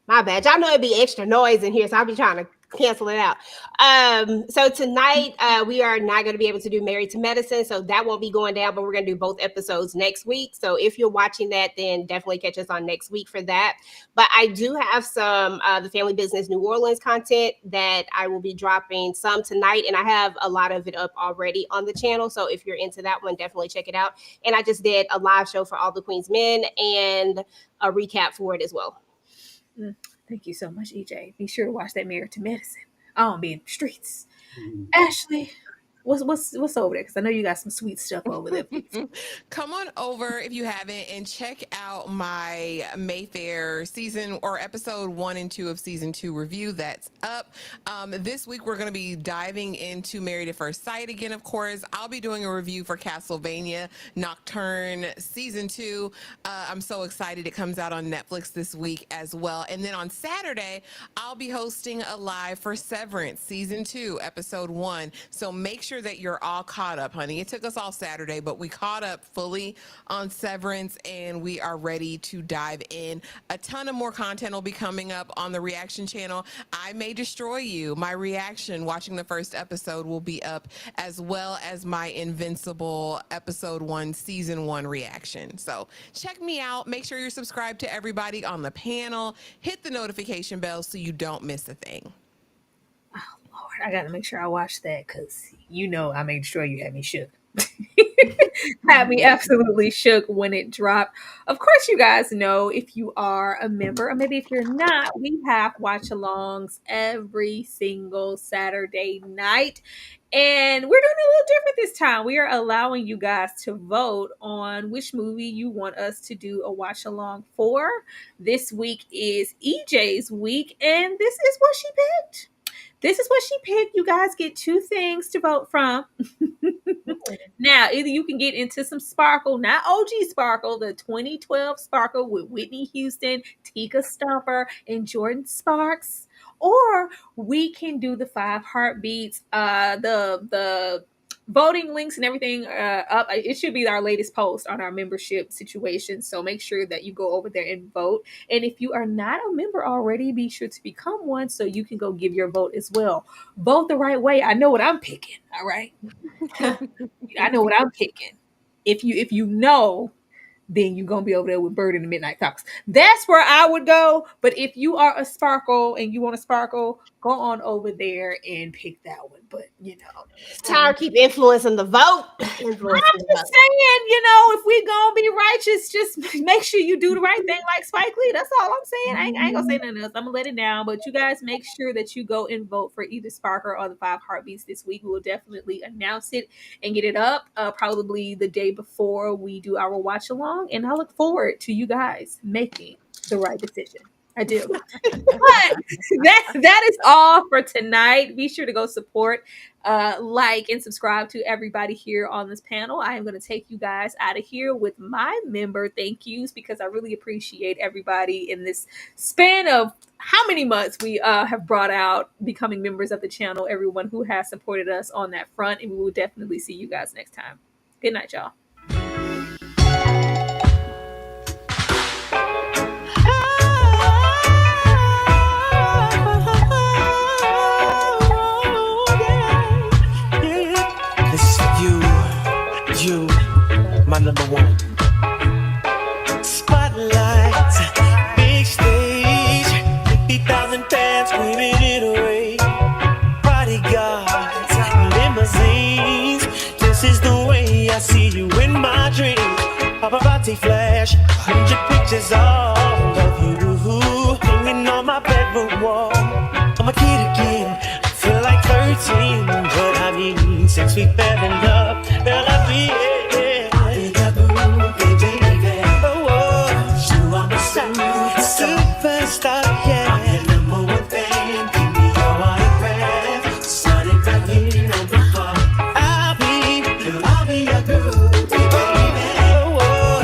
My bad. Y'all know it'd be extra noise in here, so I'll be trying to cancel it out. So tonight we are not going to be able to do Married to Medicine, so that won't be going down, but we're going to do both episodes next week. So if you're watching that, then definitely catch us on next week for that. But I do have some the Family Business New Orleans content that I will be dropping some tonight, and I have a lot of it up already on the channel. So if you're into that one, definitely check it out. And I just did a live show for All the Queen's Men and a recap for it as well. Thank you so much, EJ. Be sure to watch that Married to Medicine. I don't be in the streets. Ashley, what's over there? Because I know you got some sweet stuff over there. Come on over if you haven't and check out my Mayfair season or episode 1 and 2 of season 2 review. That's up. This week we're going to be diving into Married at First Sight again, of course. I'll be doing a review for Castlevania Nocturne season 2. I'm so excited. It comes out on Netflix this week as well. And then on Saturday, I'll be hosting a live for Severance season 2, episode 1. So make sure that you're all caught up, honey. It took us all Saturday, but we caught up fully on Severance and we are ready to dive in. A ton of more content will be coming up on the reaction channel. I May Destroy You, my reaction watching the first episode, will be up, as well as my Invincible episode 1 season 1 reaction. So check me out. Make sure you're subscribed to everybody on the panel. Hit the notification bell so you don't miss a thing. Oh Lord, I gotta make sure I watch that because I May Destroy You had me shook. Had me absolutely shook when it dropped. Of course, you guys know, if you are a member, or maybe if you're not, we have watch-alongs every single Saturday night. And we're doing a little different this time. We are allowing you guys to vote on which movie you want us to do a watch-along for. This week is EJ's week, and this is what she picked. You guys get 2 things to vote from. Now, either you can get into some Sparkle, not OG Sparkle, the 2012 Sparkle with Whitney Houston, Tika Stumper, and Jordan Sparks, or we can do the 5 Heartbeats. The voting links and everything up. It should be our latest post on our membership situation. So make sure that you go over there and vote. And if you are not a member already, be sure to become one so you can go give your vote as well. Vote the right way. I know what I'm picking. All right. I know what I'm picking. If you know, then you're going to be over there with Bird in the Midnight Talks. That's where I would go. But if you are a Sparkle and you want to Sparkle, go on over there and pick that one. But, Tyra keep influencing the vote. I'm just saying, if we going to be righteous, just make sure you do the right thing like Spike Lee. That's all I'm saying. I ain't going to say nothing else. I'm going to let it down. But you guys make sure that you go and vote for either Sparkle or the 5 Heartbeats this week. We will definitely announce it and get it up probably the day before we do our watch along. And I look forward to you guys making the right decision. I do. But that is all for tonight. Be sure to go support, like, and subscribe to everybody here on this panel. I am going to take you guys out of here with my member thank yous, because I really appreciate everybody in this span of how many months we have brought out becoming members of the channel, everyone who has supported us on that front. And we will definitely see you guys next time. Good night, y'all. You, my number one. Spotlights, big stage, 50,000 fans screaming it away. Bodyguards, limousines, this is the way I see you in my dreams. Paparazzi flash, 100 pictures all of you hanging on my bedroom wall. I'm a kid again, I feel like 13, but I mean, since we fell in love, girl, I feel superstar, yeah.